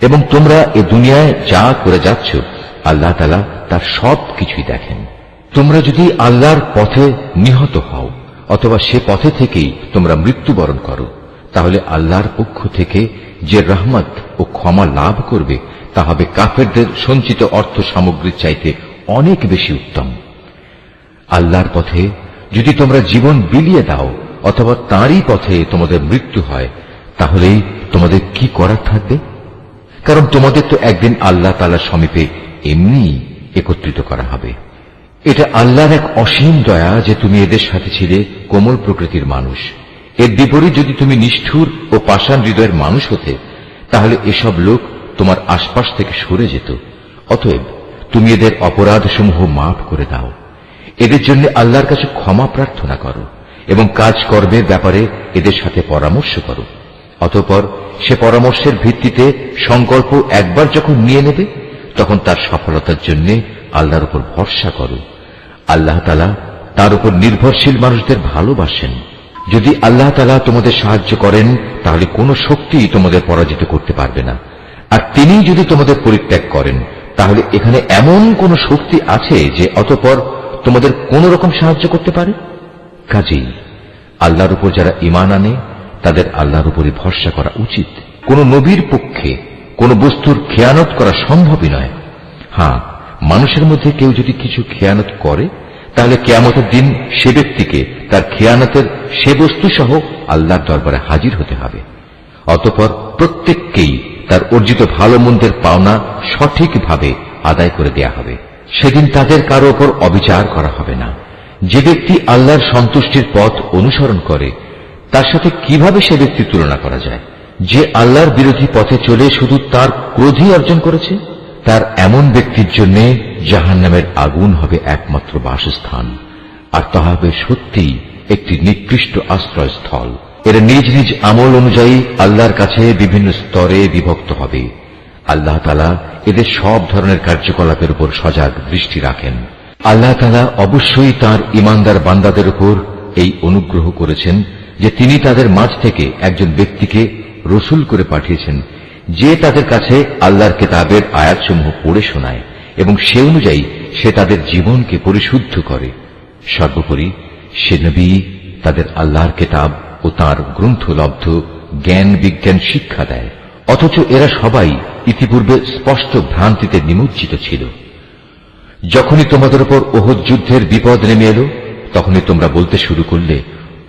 এবং তোমরা এ দুনিয়ায় যা করে যাচ্ছ, আল্লাহ তাআলা তার সব কিছুই দেখেন। তোমরা যদি আল্লাহর পথে নিহত হও অথবা সে পথে থেকেই তোমরা মৃত্যুবরণ করো, তাহলে আল্লাহর পক্ষ থেকে যে রহমত ও ক্ষমা লাভ করবে, তা হবে কাফেরদের সঞ্চিত অর্থ সামগ্রীর চাইতে অনেক বেশি উত্তম। আল্লাহর পথে যদি তোমরা জীবন বিলিয়ে দাও অথবা তাঁরই পথে তোমাদের মৃত্যু হয়, তাহলেই তোমাদের কি করার থাকবে? কারণ তোমাদের তো একদিন আল্লাহ তাআলার সমীপে এমনি একত্রিত করা হবে। এটা আল্লাহর এক অসীম দয়া যে তুমি এদের সাথে ছিলে কোমল প্রকৃতির মানুষ। এর বিপরীত যদি তুমি নিষ্ঠুর ও পাষাণ হৃদয়ের মানুষ হতে, তাহলে এসব লোক তোমার আশপাশ থেকে সরে যেত। অতএব তুমি এদের অপরাধসমূহ মাফ করে দাও, এদের জন্য আল্লাহর কাছে ক্ষমা প্রার্থনা করো এবং কাজকর্মের ব্যাপারে এদের সাথে পরামর্শ করো। অতঃপর সে পরামর্শের ভিত্তিতে সংকল্প একবার যখন নিয়ে নেবে, তখন তার সফলতার জন্য আল্লাহর উপর ভরসা করো। আল্লাহ তাআলা তার উপর নির্ভরশীল মানুষদের ভালোবাসেন। যদি আল্লাহ তাআলা তোমাদের সাহায্য করেন, তাহলে কোনো শক্তি তোমাদের পরাজিত করতে পারবে না। আর তিনি যদি তোমাদের পরিত্যাগ করেন, তাহলে এখানে এমন কোন শক্তি আছে যে অতঃপর তোমাদের কোন রকম সাহায্য করতে পারে? কাজেই আল্লাহর উপর যারা ঈমান আনে, তাদের আল্লাহর উপরই ভরসা করা উচিত। কোন নবীর পক্ষে কোন বস্তুর খেয়ানত করা সম্ভবই নয়। হ্যাঁ, মানুষের মধ্যে কেউ যদি কিছু খেয়ানত করে, তাহলে কিয়ামতের দিন সে ব্যক্তিকে তার খেয়ানতের সে বস্তু সহ আল্লাহর দরবারে হাজির হতে হবে। অতঃপর প্রত্যেককেই তার অর্জিত ভালো মন্দের পাওনা সঠিকভাবে আদায় করে দেয়া হবে। সেদিন তাদের কারো ওপর অবিচার করা হবে না। যে ব্যক্তি আল্লাহর সন্তুষ্টির পথ অনুসরণ করে, তার সাথে কিভাবে সে ব্যক্তি তুলনা করা যায়? যে আল্লাহর বিরোধী পথে চলে শুধু তার ক্রোধই অর্জন করেছে, তার এমন ব্যক্তির জন্য জাহান্নামের আগুন হবে একমাত্র বাসস্থান, আর তা হবে সত্যিই একটি নিকৃষ্ট আশ্রয়স্থল। এরা নিজ নিজ আমল অনুযায়ী আল্লাহর কাছে বিভিন্ন স্তরে বিভক্ত হবে। আল্লাহ তাআলা এদের সব ধরনের কার্যকলাপের উপর সজাগ দৃষ্টি রাখেন। আল্লাহ তাআলা অবশ্যই তাঁর ঈমানদার বান্দাদের উপর এই অনুগ্রহ করেছেন যে তিনি তাদের মাঝ থেকে একজন ব্যক্তিকে রসুল করে পাঠিয়েছেন, যে তাদের কাছে আল্লাহর কিতাবের আয়াতসমূহ পড়ে শোনায় এবং সে অনুযায়ী সে তাদের জীবনকে পরিশুদ্ধ করে। সর্বোপরি সে নবী তাদের আল্লাহর কিতাব ও তাঁর গ্রন্থলব্ধ জ্ঞান বিজ্ঞান শিক্ষা দেয়, অথচ এরা সবাই ইতিপূর্বে স্পষ্ট ভ্রান্তিতে নিমজ্জিত ছিল। যখনই তোমাদের উপর ওহদ যুদ্ধের বিপদ নেমে এলো, তখনই তোমরা বলতে শুরু করলে,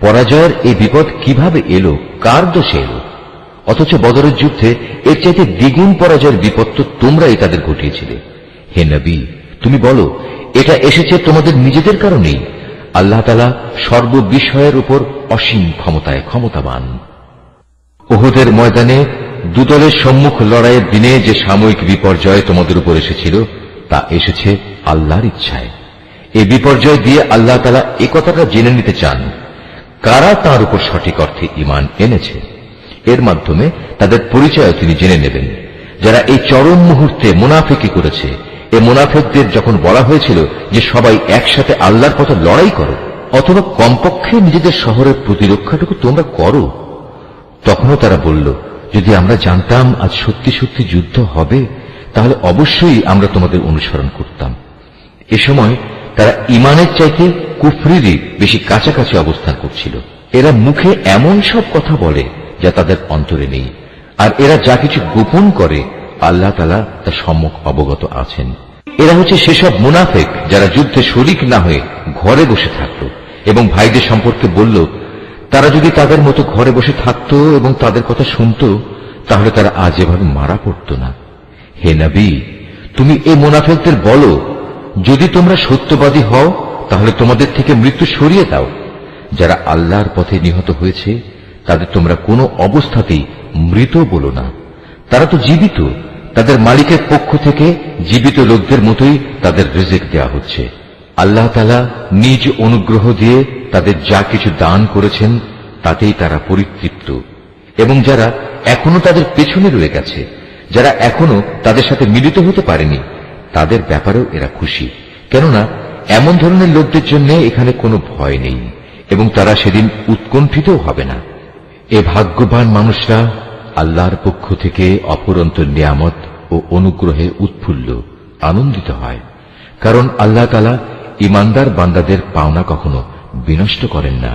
পরাজয়ের এই বিপদ কিভাবে এলো, কার দোষে এলো? অথচ বদরের যুদ্ধে এর চাইতে দ্বিগুণ পরাজয়ের বিপদ তো তোমরাই তাদের ঘটিয়েছিলে। হে নবী, তুমি বলো, এটা এসেছে তোমাদের নিজেদের কারণেই। আল্লাহ তাআলা সর্ববিষয়ের উপর অসীম ক্ষমতায় ক্ষমতাবান। ওহদের ময়দানে দুদলের সম্মুখ লড়াইয়ের দিনে যে সাময়িক বিপর্যয় তোমাদের উপর এসেছিল, তা এসেছে আল্লাহর ইচ্ছায়। এই বিপর্যয় দিয়ে আল্লাহ তাআলা এ কথাটা জেনে নিতে চান কারা তাঁর উপর সঠিক অর্থে ঈমান এনেছে। এর মাধ্যমে তাদের পরিচয় তিনি জেনে নেবেন। যারা এই চরম মুহূর্তে মুনাফিকি করেছে, এ মুনাফিকদের যখন বলা হয়েছিল যে সবাই একসাথে আল্লাহর পথে লড়াই করো, অথবা কমপক্ষে নিজেদের শহরের প্রতিরক্ষাটুকু তোমরা করো, তখনও তারা বলল, যদি আমরা জানতাম আজ সত্যি সত্যি যুদ্ধ হবে, তাহলে অবশ্যই আমরা তোমাদের অনুসরণ করতাম। এ সময় তারা ঈমানের চাইতে কুফরিরই বেশি কাছাকাছি অবস্থান করছিল। এরা মুখে এমন সব কথা বলে যা তাদের অন্তরে নেই, আর এরা যা কিছু গোপন করে আল্লাহ তাআলা তা সম্যক অবগত আছেন। এরা হচ্ছে সেসব মুনাফিক যারা যুদ্ধে শরীক না হয়ে ঘরে বসে থাকত এবং ভাইদের সম্পর্কে বলল, তারা যদি তাদের মতো ঘরে বসে থাকত এবং তাদের কথা শুনত, তাহলে তারা আজ এভাবে মারা পড়ত না। হে নবী, তুমি এই মুনাফিকদের বলো, যদি তোমরা সত্যবাদী হও তাহলে তোমাদের থেকে মৃত্যু সরিয়ে দাও। যারা আল্লাহর পথে নিহত হয়েছে তাদের তোমরা কোনো অবস্থাতেই মৃত বলো না, তারা তো জীবিত। তাদের মালিকের পক্ষ থেকে জীবিত লোকদের মতোই তাদের রিজিক দেয়া হচ্ছে। আল্লাহ তাআলা নিজ অনুগ্রহ দিয়ে তাদের যা কিছু দান করেছেন তাতেই তারা পরিতৃপ্ত। এবং যারা এখনো তাদের পেছনে রয়ে গেছে, যারা এখনো তাদের সাথে মিলিত হতে পারেনি, তাদের ব্যাপারেও এরা খুশি, কেননা এমন ধরনের লোকদের জন্য এখানে কোনো ভয় নেই এবং তারা সেদিন উৎকণ্ঠিতও হবে না। এ ভাগ্যবান মানুষরা আল্লাহর পক্ষ থেকে অপরন্ত নিয়ামত ও অনুগ্রহে উৎফুল্ল আনন্দিত হয়, কারণ আল্লাহ তাআলা ঈমানদার বান্দাদের পাওনা কখনো বিনষ্ট করেন না।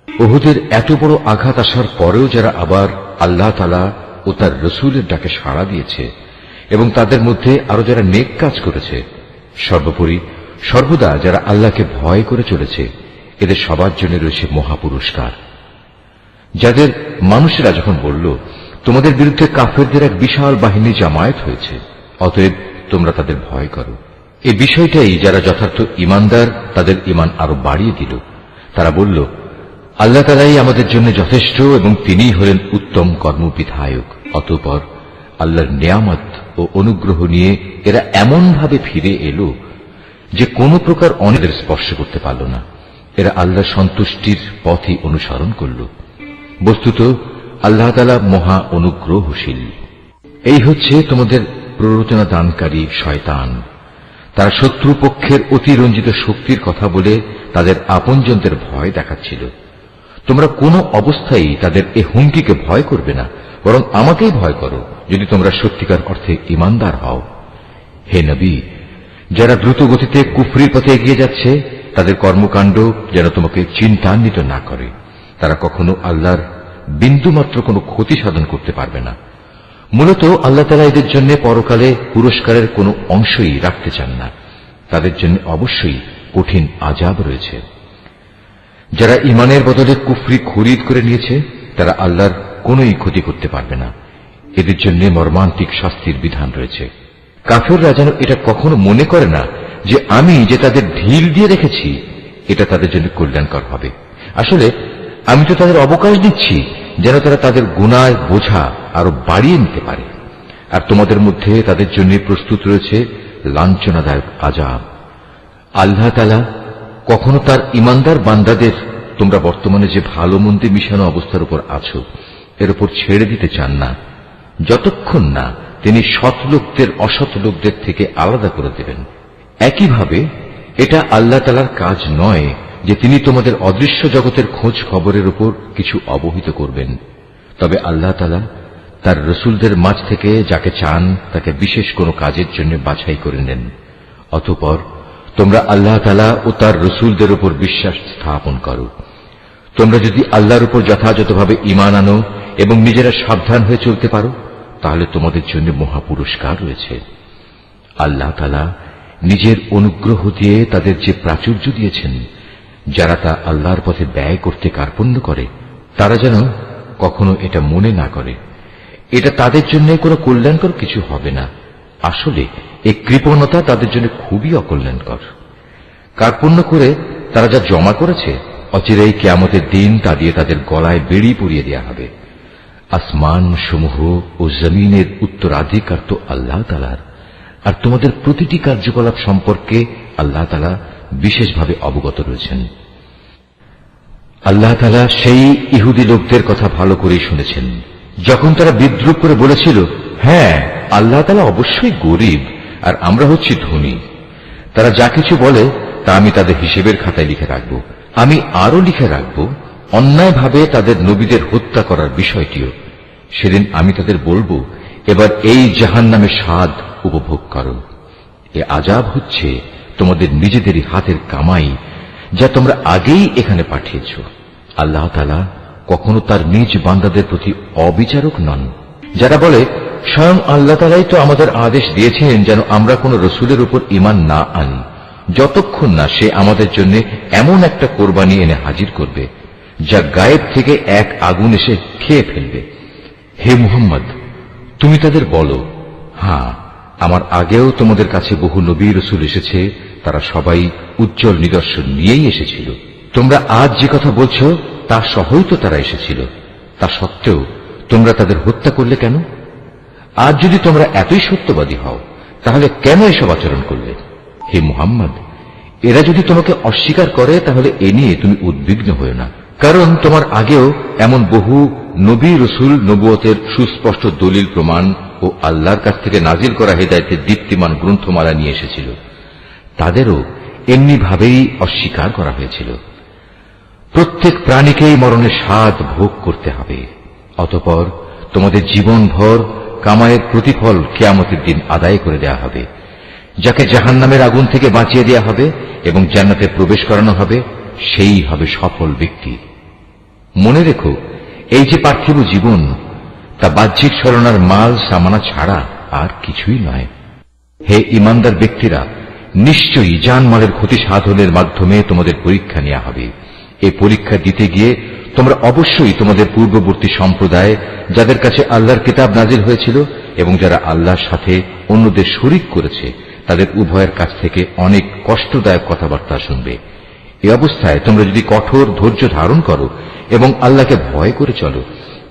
উহুদের এত বড় আঘাত আসার পরেও যারা আবার আল্লাহ তাআলা ও তার রসূলের ডাকে সাড়া দিয়েছে এবং তাদের মধ্যে আরো যারা নেক কাজ করেছে, সর্বোপরি সর্বদা যারা আল্লাহকে ভয় করে চলেছে, এদের সবার জন্য রয়েছে মহাপুরস্কার। যাদের মানুষেরা যখন বলল, তোমাদের বিরুদ্ধে কাফেরদের এক বিশাল বাহিনী জামায়াত হয়েছে, অতএব তোমরা তাদের ভয় করো, এই বিষয়টাই যারা যথার্থ ঈমানদার তাদের ঈমান আরো বাড়িয়ে দিল। তারা বলল, আল্লাহ তাআলাই আমাদের জন্য যথেষ্ট এবং তিনিই হলেন উত্তম কর্মবিধায়ক। অতঃপর আল্লাহর নিয়ামত ও অনুগ্রহ নিয়ে এরা এমন ভাবে ফিরে এলো যে কোনো প্রকার অনিদের স্পর্শ করতে পারল না। এরা আল্লাহর সন্তুষ্টির পথই অনুসরণ করল। বস্তুত আল্লাহ তাআলা মহা অনুগ্রহশীল। এই হচ্ছে তোমাদের প্ররোচনা দানকারী শয়তান। তারা শত্রুপক্ষের অতিরঞ্জিত শক্তির কথা বলে তাদের আপনজনদের ভয় দেখাচ্ছিল। তোমরা কোনো অবস্থায় তাদের এ হুমকিকে ভয় করবে না, বরং আমাকেই ভয় করো যদি তোমরা সত্যিকার অর্থে ঈমানদার হও। হে নবী, যারা দ্রুত গতিতে কুফরির পথে এগিয়ে যাচ্ছে, তাদের কর্মকাণ্ড যেন তোমাকে চিন্তান্বিত না করে। তারা কখনো আল্লাহর বিন্দুমাত্র কোনো ক্ষতি সাধন করতে পারবে না। মূলত আল্লাহ তাআলা এদের জন্য পরকালে পুরস্কারের কোনো অংশই রাখতে চান না। তাদের জন্য অবশ্যই কঠিন আযাব রয়েছে। যারা ঈমানের বদলে কুফরি খরিদ করে নিয়েছে, তারা আল্লাহর কোনোই ক্ষতি করতে পারবে না। এদের জন্য মর্মান্তিক শাস্তির বিধান রয়েছে। কাফেররা যেন এটা কখনো মনে করে না যে আমি যে তাদের ঢিল দিয়ে রেখেছি এটা তাদের জন্য কল্যাণকর হবে। আসলে আমি তো তাদের অবকাশ দিচ্ছি যেন তারা তাদের গুনায় বোঝা আরো বাড়িয়ে নিতে পারে। আর তোমাদের মধ্যে তাদের জন্য প্রস্তুত রয়েছে লাঞ্ছনাদায়ক আযাব। আল্লাহ তাআলা কখনো তার ঈমানদার বান্দাদের তোমরা বর্তমানে যে ভালো মন্দে মিশানো অবস্থার উপর আছো এর উপর ছেড়ে দিতে চান না, যতক্ষণ না তিনি সৎ লোকদের অসৎ লোকদের থেকে আলাদা করে দেবেন। একইভাবে এটা আল্লাহ তাআলার কাজ নয় যে তিনি তোমাদের অদৃশ্য জগতের খোঁজ খবরের উপর কিছু অবহিত করবেন। তবে আল্লাহ তাআলা তার রসুলদের মাঝ থেকে যাকে চান তাকে বিশেষ কোনো কাজের জন্য বাছাই করে নেন। অতঃপর তোমরা আল্লাহ তাআলা ও তার রসুলদের উপর বিশ্বাস স্থাপন করো। তোমরা যদি আল্লাহর উপর যথাযথভাবে ঈমান আনো এবং নিজেরা সাবধান হয়ে চলতে পারো, তাহলে তোমাদের জন্য মহা পুরস্কার রয়েছে। আল্লাহ তাআলা নিজের অনুগ্রহ দিয়ে তাদের যে প্রাচুর্য দিয়েছেন, যারা তা আল্লাহর পথে ব্যয় করতে কার্পণ্য করে, তারা যেন কখনো এটা মনে না করে এটা তাদের জন্য কোনো কল্যাণকর কিছু হবে না। আসলে এই কৃপণতা তাদের জন্য খুবই অকল্যাণকর। কার্পণ্য করে তারা যা জমা করেছে, অচিরেই কিয়ামতের দিন তা দিয়ে তাদের গলায় বেড়ি পরিয়ে দেওয়া হবে। আসমান সমূহ ও জমিনের উত্তরাধিকার তো আল্লাহ তাআলার, আর তোমাদের প্রতিটি কার্যকলাপ সম্পর্কে আল্লাহ তাআলা বিশেষভাবে অবগত রয়েছেন। আল্লাহ তাআলা সেই ইহুদি লোকদের কথা ভালো করেই শুনেছেন, যখন তারা বিদ্রুপ করে বলেছিল, হ্যাঁ, আল্লাহ তাআলা অবশ্যই গরীব আর আমরা হচ্ছি ধনী। তারা যা কিছু বলে তা আমি তাদের হিসেবের খাতায় লিখে রাখব। আমি আরো লিখে রাখব অন্যায়ভাবে তাদের নবীদের হত্যা করার বিষয়টিও। সেদিন আমি তাদের বলবো, এবার এই জাহান্নামের স্বাদ উপভোগ করো। এ আযাব হচ্ছে তোমাদের নিজেদেরই হাতের কামাই, যা তোমরা আগেই এখানে পাঠিয়েছ। আল্লাহ তাআলা কখনো তার নিজ বান্দাদের প্রতি অবিচারক নন। যারা বলে, স্বয়ং আল্লাহ তাআলাই তো আমাদের আদেশ দিয়েছেন যেন আমরা কোন রসুলের উপর ঈমান না আনি, যতক্ষণ না সে আমাদের জন্য এমন একটা কোরবানি এনে হাজির করবে যা গায়েব থেকে এক আগুন এসে খেয়ে ফেলবে। হে মুহাম্মদ, তুমি তাদের বলো, হ্যাঁ, আমার আগেও তোমাদের কাছে বহু নবী রসুল এসেছে, তারা সবাই উজ্জ্বল নিদর্শন নিয়েই এসেছিল। তোমরা আজ যে কথা বলছো তা সহই তো তারা এসেছিল। তা সত্ত্বেও তোমরা তাদের হত্যা করলে কেন? আজ যদি তোমরা এতই সত্যবাদী হও, তাহলে কেন এসব আচরণ করলে? হে মুহাম্মদ, এরা যদি তোমাকে অস্বীকার করে তাহলে এ নিয়ে তুমি উদ্বিগ্ন হও না, কারণ তোমার আগেও এমন বহু নবী রসুল নবুয়তের সুস্পষ্ট দলিল প্রমাণ ও আল্লাহর কাছ থেকে নাজিল করা হেদায়েতের দীপ্তিমান গ্রন্থমালা নিয়ে এসেছিল। তাদেরও এমনি ভাবেই অস্বীকার করা হয়েছিল। প্রত্যেক প্রাণীকেই মরণের স্বাদ ভোগ করতে হবে। অতঃপর তোমাদের জীবনভর কামায়ের প্রতিফল কিয়ামতের দিন আদায় করে দেয়া হবে। যাকে জাহান্নামের আগুন থেকে বাঁচিয়ে দেয়া হবে এবং জান্নাতে প্রবেশ করানো হবে, সেই হবে সফল ব্যক্তি। মনে রেখো, এই যে পার্থিব জীবন, তা বাহ্যিক ছলনার মাল সামানা ছাড়া আর কিছুই নয়। হে ঈমানদার ব্যক্তিরা, নিশ্চয়ই জানমালের ক্ষতি সাধনের মাধ্যমে তোমাদের পরীক্ষা নেওয়া হবে। এই পরীক্ষা দিতে গিয়ে তোমরা অবশ্যই তোমাদের পূর্ববর্তী সম্প্রদায়, যাদের কাছে আল্লাহর কিতাব নাজিল হয়েছিল এবং যারা আল্লাহর সাথে অন্যদের শরীক করেছে, তাদের উভয়ের কাছ থেকে অনেক কষ্টদায়ক কথাবার্তা শুনবে। এই অবস্থায় তোমরা যদি কঠোর ধৈর্য ধারণ করো এবং আল্লাহকে ভয় করে চলো,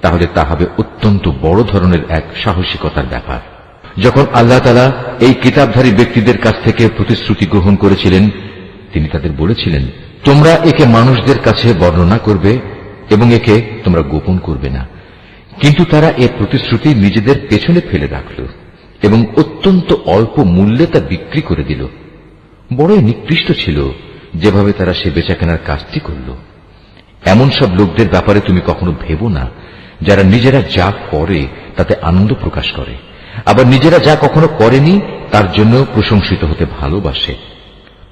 তাহলে তা হবে অত্যন্ত বড় ধরনের এক সাহসিকতার ব্যাপার। যখন আল্লাহ তাআলা এই কিতাবধারী ব্যক্তিদের কাছ থেকে প্রতিশ্রুতি গ্রহণ করেছিলেন, তিনি তাদের বলেছিলেন, তোমরা একে মানুষদের কাছে বর্ণনা করবে এবং একে তোমরা গোপন করবে না। কিন্তু তারা এ প্রতিশ্রুতি নিজেদের পেছনে ফেলে রাখল এবং অত্যন্ত অল্প মূল্যে তা বিক্রি করে দিল। বড়ই নিকৃষ্ট ছিল যেভাবে তারা সে বেচাকেনার কাজটি করল। এমন সব লোকদের ব্যাপারে তুমি কখনো ভেবো না, যারা নিজেরা যা করে তাতে আনন্দ প্রকাশ করে, আবার নিজেরা যা কখনো করেনি তার জন্য প্রশংসিত হতে ভালোবাসে।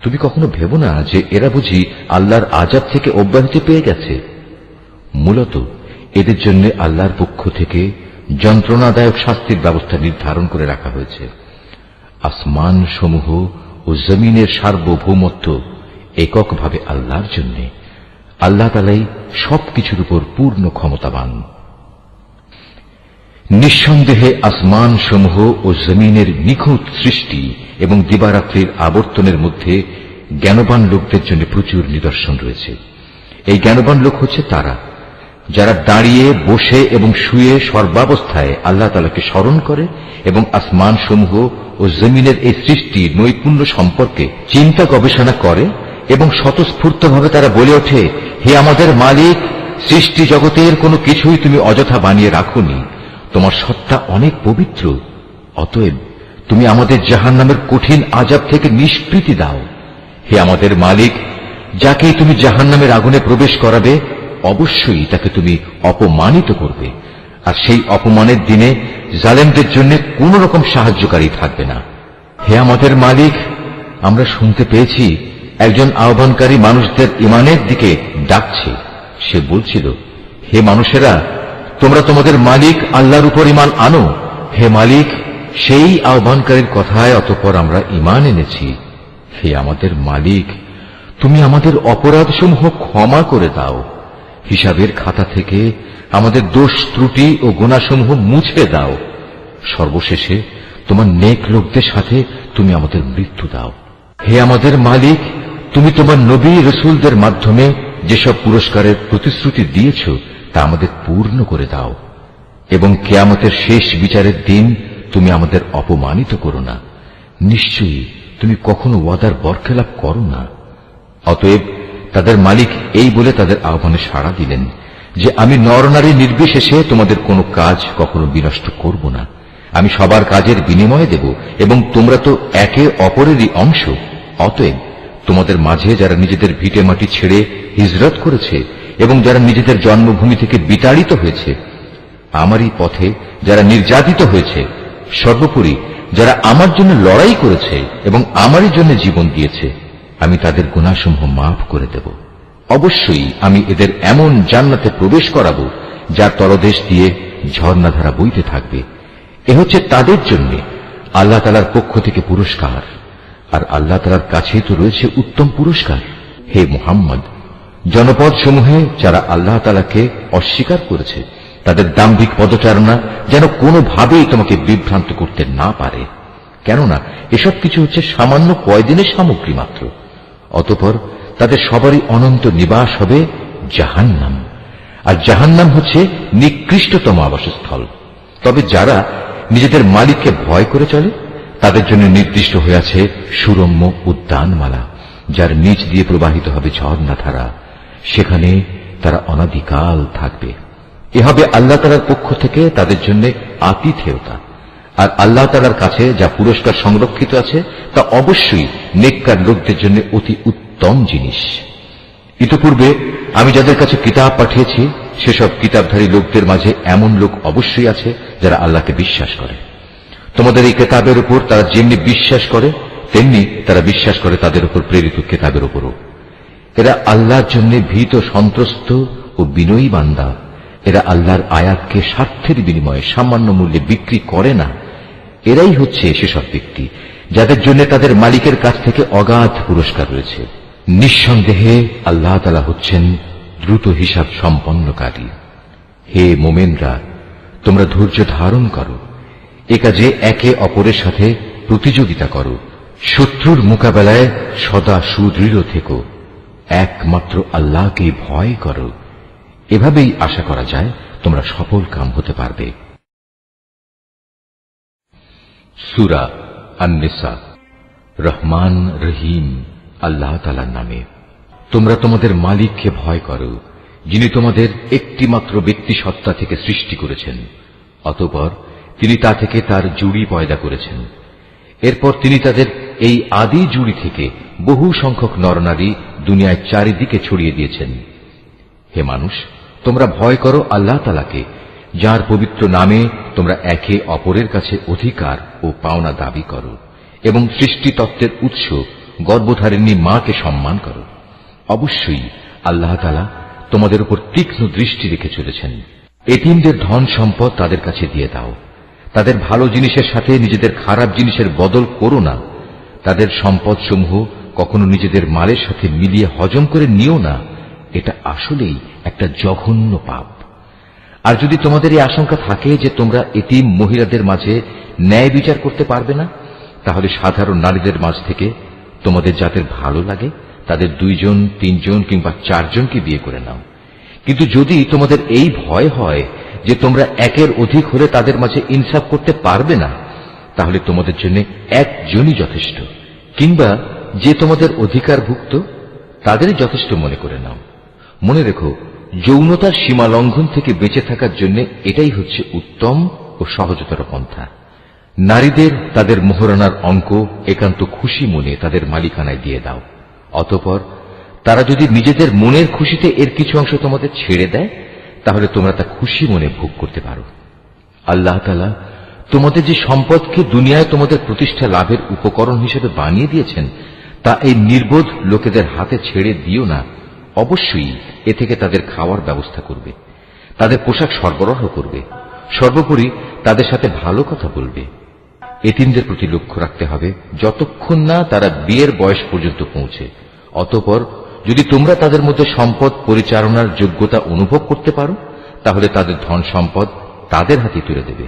তুমি কখনো ভেবো না যে এরা বুঝি আল্লাহর আযাব থেকে অব্যাহতি পেয়ে গেছে। মূলত এদের জন্য আল্লাহর পক্ষ থেকে যন্ত্রণাদায়ক শাস্তির ব্যবস্থা নির্ধারণ করে রাখা হয়েছে। আসমান সমূহ ও জমিনের সার্বভৌমত্ব এককভাবে আল্লাহর জন্য। আল্লাহ তাআলাই সবকিছুর উপর পূর্ণ ক্ষমতাবান। নিঃসন্দেহে আসমান সমূহ ও জমিনের নিখুঁত সৃষ্টি এবং দিবারাত্রির আবর্তনের মধ্যে জ্ঞানবান লোকদের জন্য প্রচুর নিদর্শন রয়েছে। এই জ্ঞানবান লোক হচ্ছে তারা, যারা দাঁড়িয়ে, বসে এবং শুয়ে সর্বাবস্থায় আল্লাহ তাআলাকে স্মরণ করে এবং আসমান সমূহ ও জমিনের এই সৃষ্টির নৈপুণ্য সম্পর্কে চিন্তা গবেষণা করে এবং স্বতঃস্ফূর্তভাবে তারা বলে ওঠে, হে আমাদের মালিক, সৃষ্টি জগতের কোনো কিছুই তুমি অযথা বানিয়ে রাখোনি, তোমার সত্তা অনেক পবিত্র। অতএব তুমি আমাদের জাহান্নামের কঠিন আযাব থেকে নিষ্কৃতি দাও। হে আমাদের মালিক, যাকেই তুমি জাহান্নামের আগুনে প্রবেশ করাবে অবশ্যই তাকে তুমি অপমানিত করবে, আর সেই অপমানের দিনে জালেমদের জন্য কোন রকম সাহায্যকারী থাকবে না। হে আমাদের মালিক, আমরা শুনতে পেয়েছি একজন আহ্বানকারী মানুষদের ঈমানের দিকে ডাকছে। সে বলছিল, হে মানুষেরা, তোমরা তোমাদের মালিক আল্লাহর উপর ঈমান আনো। হে মালিক, সেই আহ্বানকারীর কথায় অতঃপর আমরা ঈমান এনেছি। হে আমাদের মালিক, তুমি আমাদের অপরাধসমূহ ক্ষমা করে দাও, হিসাবের খাতা থেকে আমাদের দোষ ত্রুটি ও গুনাহসমূহ মুছে দাও। সর্বশেষে তোমার নেক লোকদের সাথে তুমি আমাদের মৃত্যু দাও। হে আমাদের মালিক, তুমি তোমার নবী রসুলদের মাধ্যমে যেসব পুরস্কারের প্রতিশ্রুতি দিয়েছ তা আমাদের পূর্ণ করে দাও, এবং কিয়ামতের শেষ বিচারের দিন তুমি আমাদের অপমানিত করো না। নিশ্চয়ই তুমি কখনো ওয়াদার বরখেলাপ করো না। অতএব তাদের মালিক এই বলে তাদের আহ্বানে সাড়া দিলেন যে, আমি নরনারী নির্বিশেষে তোমাদের কোনো কাজ কখনো বিনষ্ট করব না। আমি সবার কাজের বিনিময় দেব, এবং তোমরা তো একে অপরেরই অংশ। অতএব তোমাদের মাঝে যারা নিজেদের ভিটে মাটি ছেড়ে হিজরত করেছে এবং যারা নিজেদের জন্মভূমি থেকে বিতাড়িত হয়েছে, আমারই পথে যারা নির্যাতিত হয়েছে, সর্বোপরি যারা আমার জন্য লড়াই করেছে এবং আমারই জন্য জীবন দিয়েছে, আমি তাদের গুনাহসমূহ মাফ করে দেব। অবশ্যই আমি এদের এমন জান্নাতে প্রবেশ করাবো যার তলদেশ দিয়ে ঝর্ণাধারা বইতে থাকবে। এ হচ্ছে তাদের জন্য আল্লাহ তাআলার পক্ষ থেকে পুরস্কার, আর আল্লাহ তাআলার কাছে তো রয়েছে উত্তম পুরস্কার। হে মুহাম্মদ, জনপদ সমূহে যারা আল্লাহ তাআলাকে অস্বীকার করেছে তাদের দাম্ভিক পদচারণা যেন কোনোভাবেই তোমাকে বিভ্রান্ত করতে না পারে, কেননা এসব কিছু হচ্ছে সামান্য কয়দিনের সামগ্রী মাত্র। অতঃপর তাদের সবারই অনন্ত নিবাস হবে জাহান্নাম, আর জাহান্নাম হচ্ছে নিকৃষ্টতম আবাসস্থল। তবে যারা নিজেদের মালিককে ভয় করে চলে তাদের জন্য নির্দিষ্ট হয়ে আছে সুরম্য উদ্যানমালা, যার নিচ দিয়ে প্রবাহিত হবে ঝর্ণাধারা। সেখানে তারা অনাদিকাল থাকবে। এ হবে আল্লাহ তাআলার পক্ষ থেকে তাদের জন্য আতিথেয়তা। আর আল্লাহ তাআলার কাছে যা পুরস্কার সংরক্ষিত আছে তা অবশ্যই নেককার লোকদের জন্য অতি উত্তম জিনিস। ইতপূর্বে আমি যাদের কাছে কিতাব পাঠিয়েছি সেসব কিতাবধারী লোকদের মাঝে এমন লোক অবশ্যই আছে যারা আল্লাহকে বিশ্বাস করে। তোমাদের এই কিতাবের উপর তারা যেমনি বিশ্বাস করে তেমনি তারা বিশ্বাস করে তাদের উপর প্রেরিত কিতাবের উপরও। এরা আল্লাহর জন্য ভীত, সন্ত্রস্ত ও বিনয়ী বান্দা। এরা আল্লাহর আয়াতকে স্বার্থের বিনিময়ে সামান্য মূল্যে বিক্রি করে না। এরাই হচ্ছে সেসব ব্যক্তি যাদের জন্য তাদের মালিকের কাছ থেকে অগাধ পুরস্কার রয়েছে। নিঃসন্দেহে আল্লাহ তাআলা হচ্ছেন দ্রুত হিসাব সম্পন্নকারী। হে মোমেনরা, তোমরা ধৈর্য ধারণ করো, এ কাজে একে অপরের সাথে প্রতিযোগিতা করো, শত্রুর মোকাবেলায় সদা সুদৃঢ় থেকো, একমাত্র আল্লাহকে ভয় করো। এভাবেই আশা করা যায় তোমরা সফল কাম হতে পারবে। সূরা আন-নিসা। রহমান রহিম আল্লাহ তাআলার নামে। তোমরা তোমাদের মালিককে ভয় করো, যিনি তোমাদের একটি মাত্র ব্যক্তি সত্তা থেকে সৃষ্টি করেছেন। অতঃপর তিনি তা থেকে তার জুড়ি পয়দা করেছেন। এরপর তিনি তাদের এই আদি জুড়ি থেকে বহু সংখ্যক নরনারী দুনিয়ায় চারিদিকে ছড়িয়ে দিয়েছেন। হে মানুষ, তোমরা ভয় করো আল্লাহ তাআলাকে, যার পবিত্র নামে তোমরা একে অপরের কাছে অধিকার ও পাওনা দাবি করো, এবং সৃষ্টি তত্ত্বের উৎস গর্ভধারিণী মাকে সম্মান করো। অবশ্যই আল্লাহ তাআলা তোমাদের উপর তীক্ষ্ণ দৃষ্টি রেখে চলেছেন। এতিমদের ধন সম্পদ তাদের কাছে দিয়ে দাও। তাদের ভালো জিনিসের সাথে নিজেদের খারাপ জিনিসের বদল করো না। তাদের সম্পদ সমূহ কখনো নিজেদের মালের সাথে মিলিয়ে হজম করে নিও না। এটা আসলেই একটা জঘন্য পাপ। আর যদি তোমাদের এই আশঙ্কা থাকে যে তোমরা এতিম মহিলাদের মাঝে ন্যায় বিচার করতে পারবে না, তাহলে সাধারণ নারীদের মাঝ থেকে তোমাদের যাদের ভালো লাগে তাদের 2 জন, 3 জন কিংবা 4 জনকে বিয়ে করে নাও। কিন্তু যদি তোমাদের এই ভয় হয় যে তোমরা একের অধিক হলে তাদের মাঝে ইনসাফ করতে পারবে না, তাহলে তোমাদের জন্য একজনই যথেষ্ট, কিংবা যে তোমাদের অধিকারভুক্ত তাদেরই যথেষ্ট মনে করে নাও। মনে রেখো, যৌনতার সীমা লঙ্ঘন থেকে বেঁচে থাকার জন্য এটাই হচ্ছে উত্তম ও সহজতর পন্থা। নারীদের তাদের মোহরানার অঙ্ক একান্ত খুশি মনে তাদের মালিকানায় দিয়ে দাও। অতঃপর তারা যদি নিজেদের মনের খুশিতে এর কিছু অংশ তোমাদের ছেড়ে দেয়, তাহলে তোমরা তা খুশি মনে ভোগ করতে পারো। আল্লাহ তাআলা তোমাদের যে সম্পদকে দুনিয়ায় তোমাদের প্রতিষ্ঠা লাভের উপকরণ হিসেবে বানিয়ে দিয়েছেন তা এই নির্বোধ লোকেদের হাতে ছেড়ে দিও না। অবশ্যই এ থেকে তাদের খাওয়ার ব্যবস্থা করবে, তাদের পোশাক সরবরাহ করবে, সর্বোপরি তাদের সাথে ভালো কথা বলবে। এতিমদের প্রতি লক্ষ্য রাখতে হবে যতক্ষণ না তারা বিয়ের বয়স পর্যন্ত পৌঁছে। অতঃপর যদি তোমরা তাদের মধ্যে সম্পদ পরিচালনার যোগ্যতা অনুভব করতে পারো তাহলে তাদের ধন সম্পদ তাদের হাতে তুলে দেবে।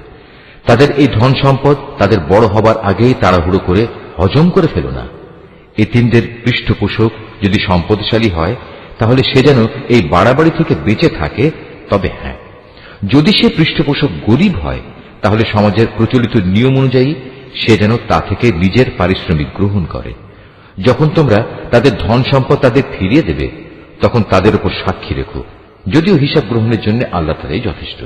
তাদের এই ধন সম্পদ তাদের বড় হবার আগেই তাড়াহুড়ো করে হজম করে ফেলো না। এতিমদের পৃষ্ঠপোষক যদি সম্পদশালী হয় তাহলে সে যেন এই বাড়াবাড়ি থেকে বেঁচে থাকে। তবে হ্যাঁ, যদি সে পৃষ্ঠপোষক গরিব হয় তাহলে সমাজের প্রচলিত নিয়ম অনুযায়ী সে যেন তা থেকে নিজের পারিশ্রমিক গ্রহণ করে। যখন তোমরা তাদের ধন সম্পদ তাদের ফিরিয়ে দেবে তখন তাদের উপর সাক্ষী রেখো, যদিও হিসাব গ্রহণের জন্য আল্লাহ তাআলাই যথেষ্ট।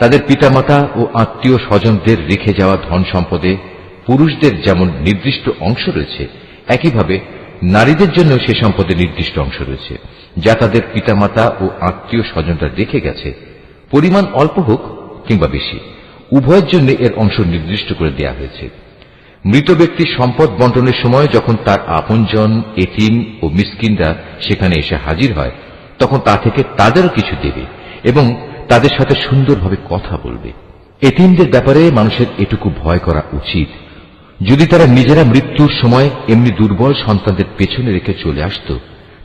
তাদের পিতামাতা ও আত্মীয় স্বজনদের রেখে যাওয়া ধন সম্পদে পুরুষদের যেমন নির্দিষ্ট অংশ রয়েছে, একইভাবে নারীদের জন্য সে সম্পদে নির্দিষ্ট অংশ রয়েছে যা তাদের পিতামাতা ও আত্মীয় স্বজনরা রেখে গেছে। পরিমাণ অল্প হোক কিংবা বেশি, উভয়ের জন্য এর অংশ নির্দিষ্ট করে দেওয়া হয়েছে। মৃত ব্যক্তির সম্পদ বন্টনের সময় যখন তার আপনজন, এতিম ও মিসকিনরা সেখানে এসে হাজির হয় তখন তা থেকে তাদেরও কিছু দেবে এবং তাদের সাথে সুন্দরভাবে কথা বলবে। এতিমদের ব্যাপারে মানুষের এটুকু ভয় করা উচিত, যদি তারা নিজেরা মৃত্যুর সময় এমনি দুর্বল সন্তানদের পেছনে রেখে চলে আসত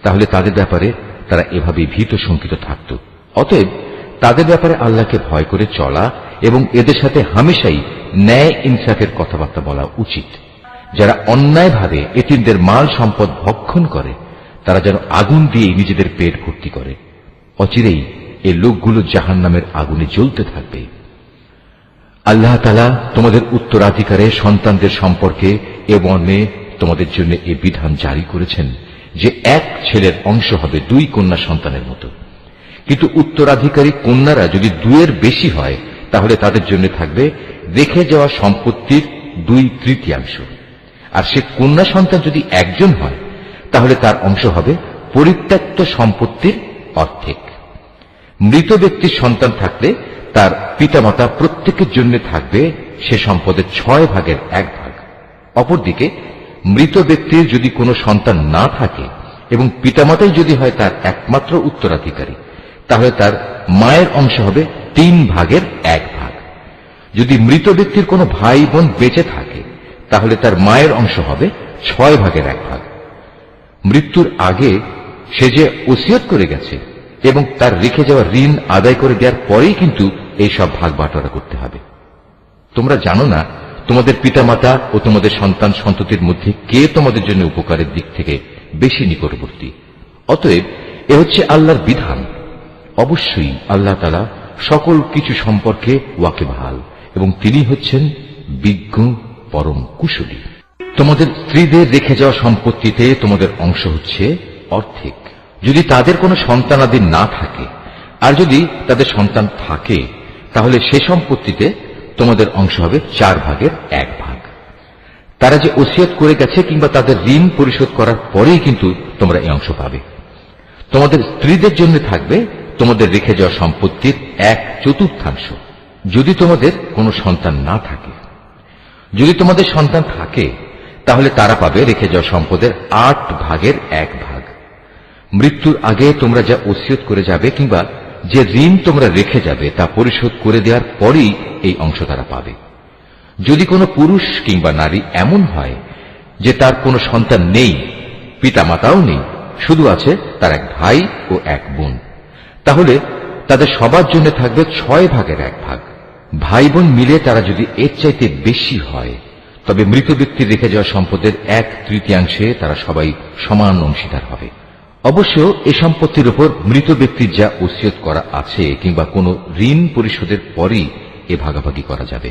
তাহলে তাদের ব্যাপারে তারা এভাবে ভীত শঙ্কিত থাকত। অতএব তাদের ব্যাপারে আল্লাহকে ভয় করে চলা এবং এদের সাথে হামেশাই ন্যায় ইনসাফের কথাবার্তা বলা উচিত। যারা অন্যায়ভাবে এতিমদের মাল সম্পদ ভক্ষণ করে তারা যেন আগুন দিয়ে নিজেদের পেট ভর্তি করে। অচিরেই এই লোকগুলো জাহান্নামের আগুনে জ্বলতে থাকবে। আল্লাহ তাআলা তোমাদের উত্তরাধিকারে সন্তানদের সম্পর্কে এ মর্মে তোমাদের জন্য এ বিধান জারি করেছেন যে এক ছেলের অংশ হবে 2 কন্যা সন্তানের মতো। কিন্তু উত্তরাধিকারী কন্যারা যদি 2-এর বেশি হয় তাহলে তাদের জন্য থাকবে রেখে যাওয়া সম্পত্তির 2/3, আর সে কন্যা সন্তান যদি একজন হয় তাহলে তার অংশ হবে পরিত্যক্ত সম্পত্তির অর্ধেক। মৃত ব্যক্তির সন্তান থাকলে তার পিতামাতা প্রত্যেকের জন্য থাকবে সে সম্পদের 6/1 অপরদিকে মৃত ব্যক্তির যদি কোনো সন্তান না থাকে এবং পিতামাতাই যদি হয় তার একমাত্র উত্তরাধিকারী তাহলে তার মায়ের অংশ হবে 3/1। যদি মৃত ব্যক্তির কোনো ভাই বোন বেঁচে থাকে তাহলে তার মায়ের অংশ হবে 6/1। মৃত্যুর আগে সে যে ওসিয়ত করে গেছে এবং তার রেখে যাওয়া ঋণ আদায় করে দেওয়ার পরেই কিন্তু এই সব ভাগ বাটোয়ারা করতে হবে। তোমরা জানো না তোমাদের পিতামাতা ও তোমাদের সন্তান সন্ততির মধ্যে কে তোমাদের জন্য উপকারের দিক থেকে বেশি নিকটবর্তী। অতএব এ হচ্ছে আল্লাহর বিধান। অবশ্যই আল্লাহ তাআলা সকল কিছু সম্পর্কে ওয়াকিবহাল এবং তিনি হচ্ছেন বিজ্ঞ পরম কুশলী। তোমাদের স্ত্রীদের রেখে যাওয়া সম্পত্তিতে তোমাদের অংশ হচ্ছে অর্ধেক যদি তাদের কোনো সন্তানাদি না থাকে, আর যদি তাদের সন্তান থাকে তাহলে সে সম্পত্তিতে তোমাদের অংশ হবে 4/1। তারা যে ওসিয়ত করে গেছে কিংবা তাদের ঋণ পরিশোধ করার পরেই কিন্তু তোমরা এই অংশ পাবে। তোমাদের স্ত্রীদের জন্য থাকবে তোমাদের রেখে যাওয়া সম্পত্তির 1/4 যদি তোমাদের কোনো সন্তান না থাকে। যদি তোমাদের সন্তান থাকে তাহলে তারা পাবে রেখে যাওয়া সম্পদের 8/1। মৃত্যুর আগে তোমরা যা ওসিয়ত করে যাবে কিংবা যে ঋণ তোমরা রেখে যাবে তা পরিশোধ করে দেওয়ার পরেই এই অংশ তারা পাবে। যদি কোনো পুরুষ কিংবা নারী এমন হয় যে তার কোনো সন্তান নেই, পিতামাতাও নেই, শুধু আছে তার এক ভাই ও এক বোন, তাহলে তাদের সবার জন্য থাকবে 6/1। ভাই বোন মিলে তারা যদি এর চাইতে বেশি হয় তবে মৃত ব্যক্তির রেখে যাওয়া সম্পদের 1/3 তারা সবাই সমান অংশীদার হবে। অবশ্য এ সম্পত্তির উপর মৃত ব্যক্তির যা ওসিয়ত করা আছে কিংবা কোনো ঋণ পরিশোধের পরই এ ভাগাভাগি করা যাবে।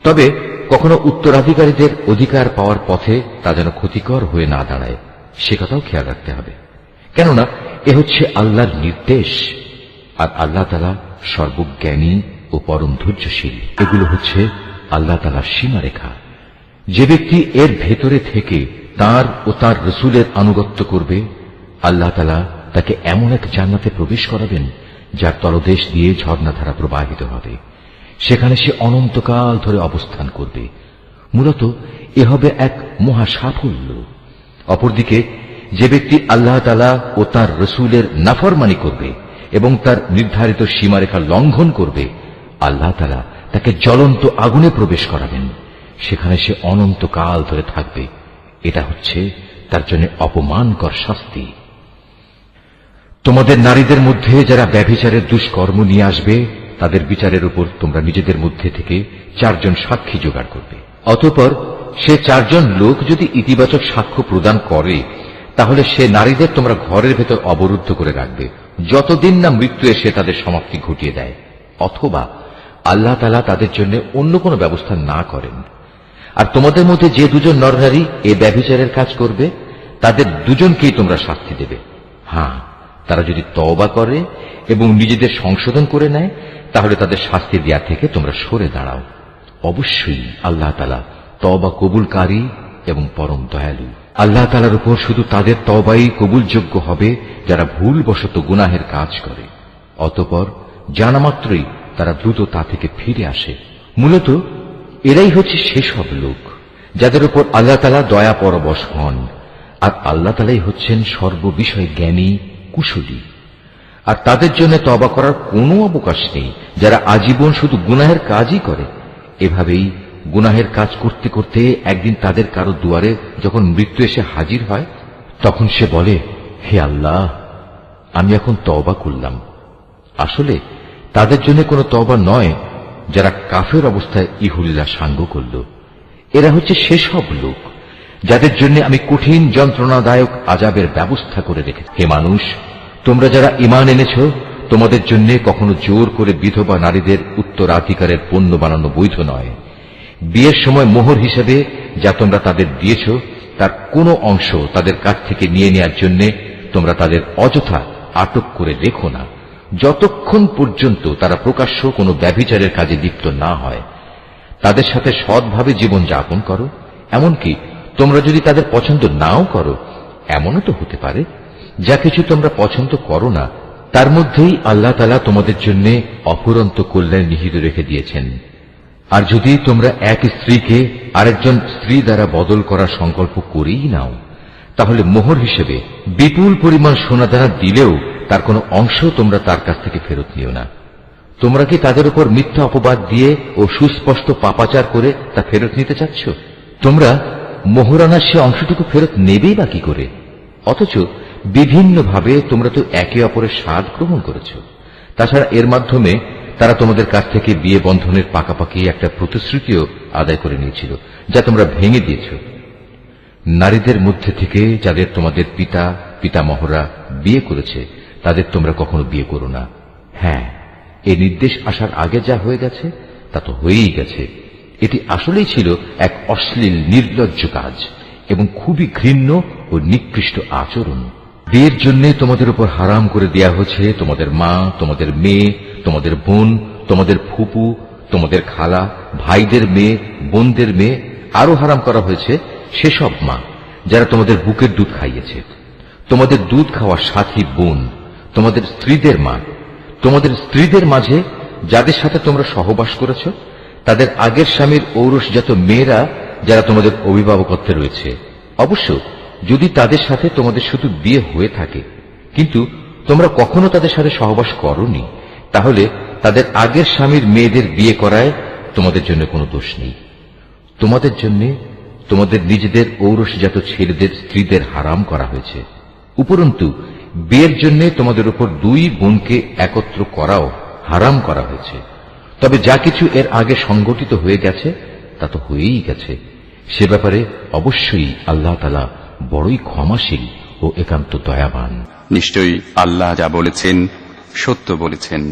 তবে কখনো উত্তরাধিকারীদের অধিকার পাওয়ার পথে তা যেন ক্ষতিকর হয়ে না দাঁড়ায় সে কথাও খেয়াল রাখতে হবে, কেননা এ হচ্ছে আল্লাহর নির্দেশ, আর আল্লাহ তাআলা সর্বজ্ঞানী ও পরম ধৈর্যশীল। এগুলো হচ্ছে আল্লাহ তাআলার সীমারেখা। যে ব্যক্তি এর ভেতরে থেকে তার ও তার রসুলের আনুগত্য করবে আল্লাহ তাআলা তাকে এমন এক জান্নাতে প্রবেশ করাবেন যার তলদেশ দিয়ে ঝর্ণাধারা প্রবাহিত হবে। সেখানে সে অনন্তকাল ধরে অবস্থান করবে। মূলত এ হবে এক মহা সাফল্য। অপরদিকে যে ব্যক্তি আল্লাহ তাআলা ও তার রসূলের নাফরমানি করবে এবং তার নির্ধারিত সীমারেখা লঙ্ঘন করবে, আল্লাহ তাআলা তাকে জ্বলন্ত আগুনে প্রবেশ করাবেন। সেখানে সে অনন্তকাল ধরে থাকবে। এটা হচ্ছে তার জন্য অপমানকর শাস্তি। তোমাদের নারীদের মধ্যে যারা ব্যভিচারের দুষ্কর্ম নিয়ে আসবে, তাদের বিচারের উপর তোমরা নিজেদের মধ্যে থেকে 4 জন সাক্ষী জোগাড় করবে। অতঃপর সে 4 জন লোক যদি ইতিবাচক সাক্ষ্য প্রদান করে, তাহলে সে নারীদের তোমরা ঘরের ভেতর অবরুদ্ধ করে রাখবে, যতদিন না মৃত্যু এসে তাদের সমাপ্তি ঘটিয়ে দেয়, অথবা আল্লাহ তাআলা তাদের জন্য অন্য কোনো ব্যবস্থা না করেন। আর তোমাদের মধ্যে যে 2 জন নরনারী এ ব্যভিচারের কাজ করবে, তাদের 2 জনকেই তোমরা শাস্তি দেবে। হ্যাঁ, তারা যদি তওবা করে এবং নিজেদের সংশোধন করে নেয়, তাহলে তাদের শাস্তি দেয়া থেকে তোমরা সরে দাঁড়াও। অবশ্যই আল্লাহ তাআলা তওবা কবুলকারী এবং পরম দয়ালু। আল্লাহ তাআলার উপর শুধু তাদের তওবাই কবুলযোগ্য হবে যারা ভুলবশত গুনাহের কাজ করে, অতঃপর জানা মাত্রই তারা দ্রুত তা থেকে ফিরে আসে। মূলত এরাই হচ্ছে সেসব লোক যাদের উপর আল্লাহ তাআলা দয়া পরবশ হন, আর আল্লাহ তাআলাই হচ্ছেন সর্ববিষয়ে জ্ঞানী, কুশলী। আর তাদের জন্য তওবা করার কোনো অবকাশ নেই যারা আজীবন শুধু গুনাহের কাজই করে। এভাবেই গুনাহের কাজ করতে করতে একদিন তাদের কারো দুয়ারে যখন মৃত্যু এসে হাজির হয়, তখন সে বলে, হে আল্লাহ, আমি এখন তওবা করলাম। আসলে তাদের জন্য কোনো তওবা নয় যারা কাফের অবস্থায় ইহুল্লাহ সাঙ্গ করল। এরা হচ্ছে সেসব লোক যাদের জন্য আমি কঠিন যন্ত্রণাদায়ক আযাবের ব্যবস্থা করে রেখেছি। হে মানুষ, তোমরা যারা ঈমান এনেছ, তোমাদের জন্য কখনো জোর করে বিধবা নারীদের উত্তরাধিকারের পণ্য বানানো বৈধ নয়। বিয়ের সময় মোহর হিসেবে যা তোমরা তাদের দিয়েছ, তার কোনো অংশ তাদের কাছ থেকে নিয়ে নেওয়ার জন্য তোমরা তাদের অযথা আটক করে রেখো না, যতক্ষণ পর্যন্ত তারা প্রকাশ্য কোনো ব্যভিচারের কাজে লিপ্ত না হয়। তাদের সাথে সৎভাবে জীবন যাপন করো। এমনকি তোমরা যদি তাদের পছন্দ নাও করো, এমনও তো হতে পারে যা কিছু তোমরা পছন্দ করো না, তার মধ্যেই আল্লাহ তাআলা তোমাদের জন্য অফুরন্ত কল্যাণ নিহিত রেখে দিয়েছেন। আর যদি তোমরা এক স্ত্রীকে আরেকজন স্ত্রী দ্বারা বদল করার সংকল্প করেই নাও, তাহলে মোহর হিসেবে বিপুল পরিমাণ সোনাদানা দিলেও তার কোনো অংশ তোমরা তার কাছ থেকে ফেরত নিও না। তোমরা কি তাদের উপর মিথ্যা অপবাদ দিয়ে ও সুস্পষ্ট পাপাচার করে তা ফেরত নিতে চাচ্ছ? তোমরা মোহরানার সে অংশটুকু ফেরত নেবেই বা কি করে? অথচ বিভিন্নভাবে তোমরা তো একে অপরের স্বাদ গ্রহণ করেছ। তাছাড়া এর মাধ্যমে তারা তোমাদের কাছ থেকে বিয়ে বন্ধনের পাকাপাকি একটা প্রতিশ্রুতিও আদায় করে নিয়েছিল, যা তোমরা ভেঙে দিয়েছ। নারীদের মধ্যে থেকে যাদের তোমাদের পিতা পিতামহরা বিয়ে করেছে, তাদের তোমরা কখনো বিয়ে করো না। হ্যাঁ, এই নির্দেশ আসার আগে যা হয়ে গেছে তা তো হয়েই গেছে। এটি আসলেই ছিল এক অশ্লীল নির্লজ্জ কাজ এবং খুবই ঘৃণ্য ও নিকৃষ্ট আচরণ। বিয়ের জন্য তোমাদের উপর হারাম করে দেয়া হয়েছে তোমাদের মা, তোমাদের মেয়ে, তোমাদের বোন, তোমাদের ফুপু, তোমাদের খালা, ভাইদের মেয়ে, বোনদের মেয়ে। আরো হারাম করা হয়েছে সেসব মা যারা তোমাদের বুকের দুধ খাইয়েছে, তোমাদের দুধ খাওয়া সাথী বোন, তোমাদের স্ত্রীদের মা, তোমাদের স্ত্রীদের মাঝে যাদের সাথে তোমরা সহবাস করেছ, তাদের আগের স্বামীর ঔরসজাত মেয়েরা যারা তোমাদের অভিভাবকত্বে রয়েছে। অবশ্য যদি তাদের সাথে তোমাদের শুধু বিয়ে হয়ে থাকে কিন্তু তোমরা কখনো তাদের সাথে সহবাস করোনি, তাহলে তাদের আগের স্বামীর মেয়েদের বিয়ে করায় তোমাদের জন্য কোনো দোষ নেই। তোমাদের জন্য তোমাদের নিজেদের ঔরসজাত ছেলেদের স্ত্রীদের হারাম করা হয়েছে। উপরন্তু বিয়ের জন্য তোমাদের উপর 2 বোনকে একত্র করাও হারাম করা হয়েছে। তবে যা কিছু এর আগে সংগঠিত হয়ে গেছে তা তো হয়েই গেছে। সে ব্যাপারে অবশ্যই আল্লাহ তাআলা বড়ই ক্ষমাশীল ও একান্ত দয়াবান। নিশ্চয়ই আল্লাহ যা বলেছেন সত্য বলেছেন।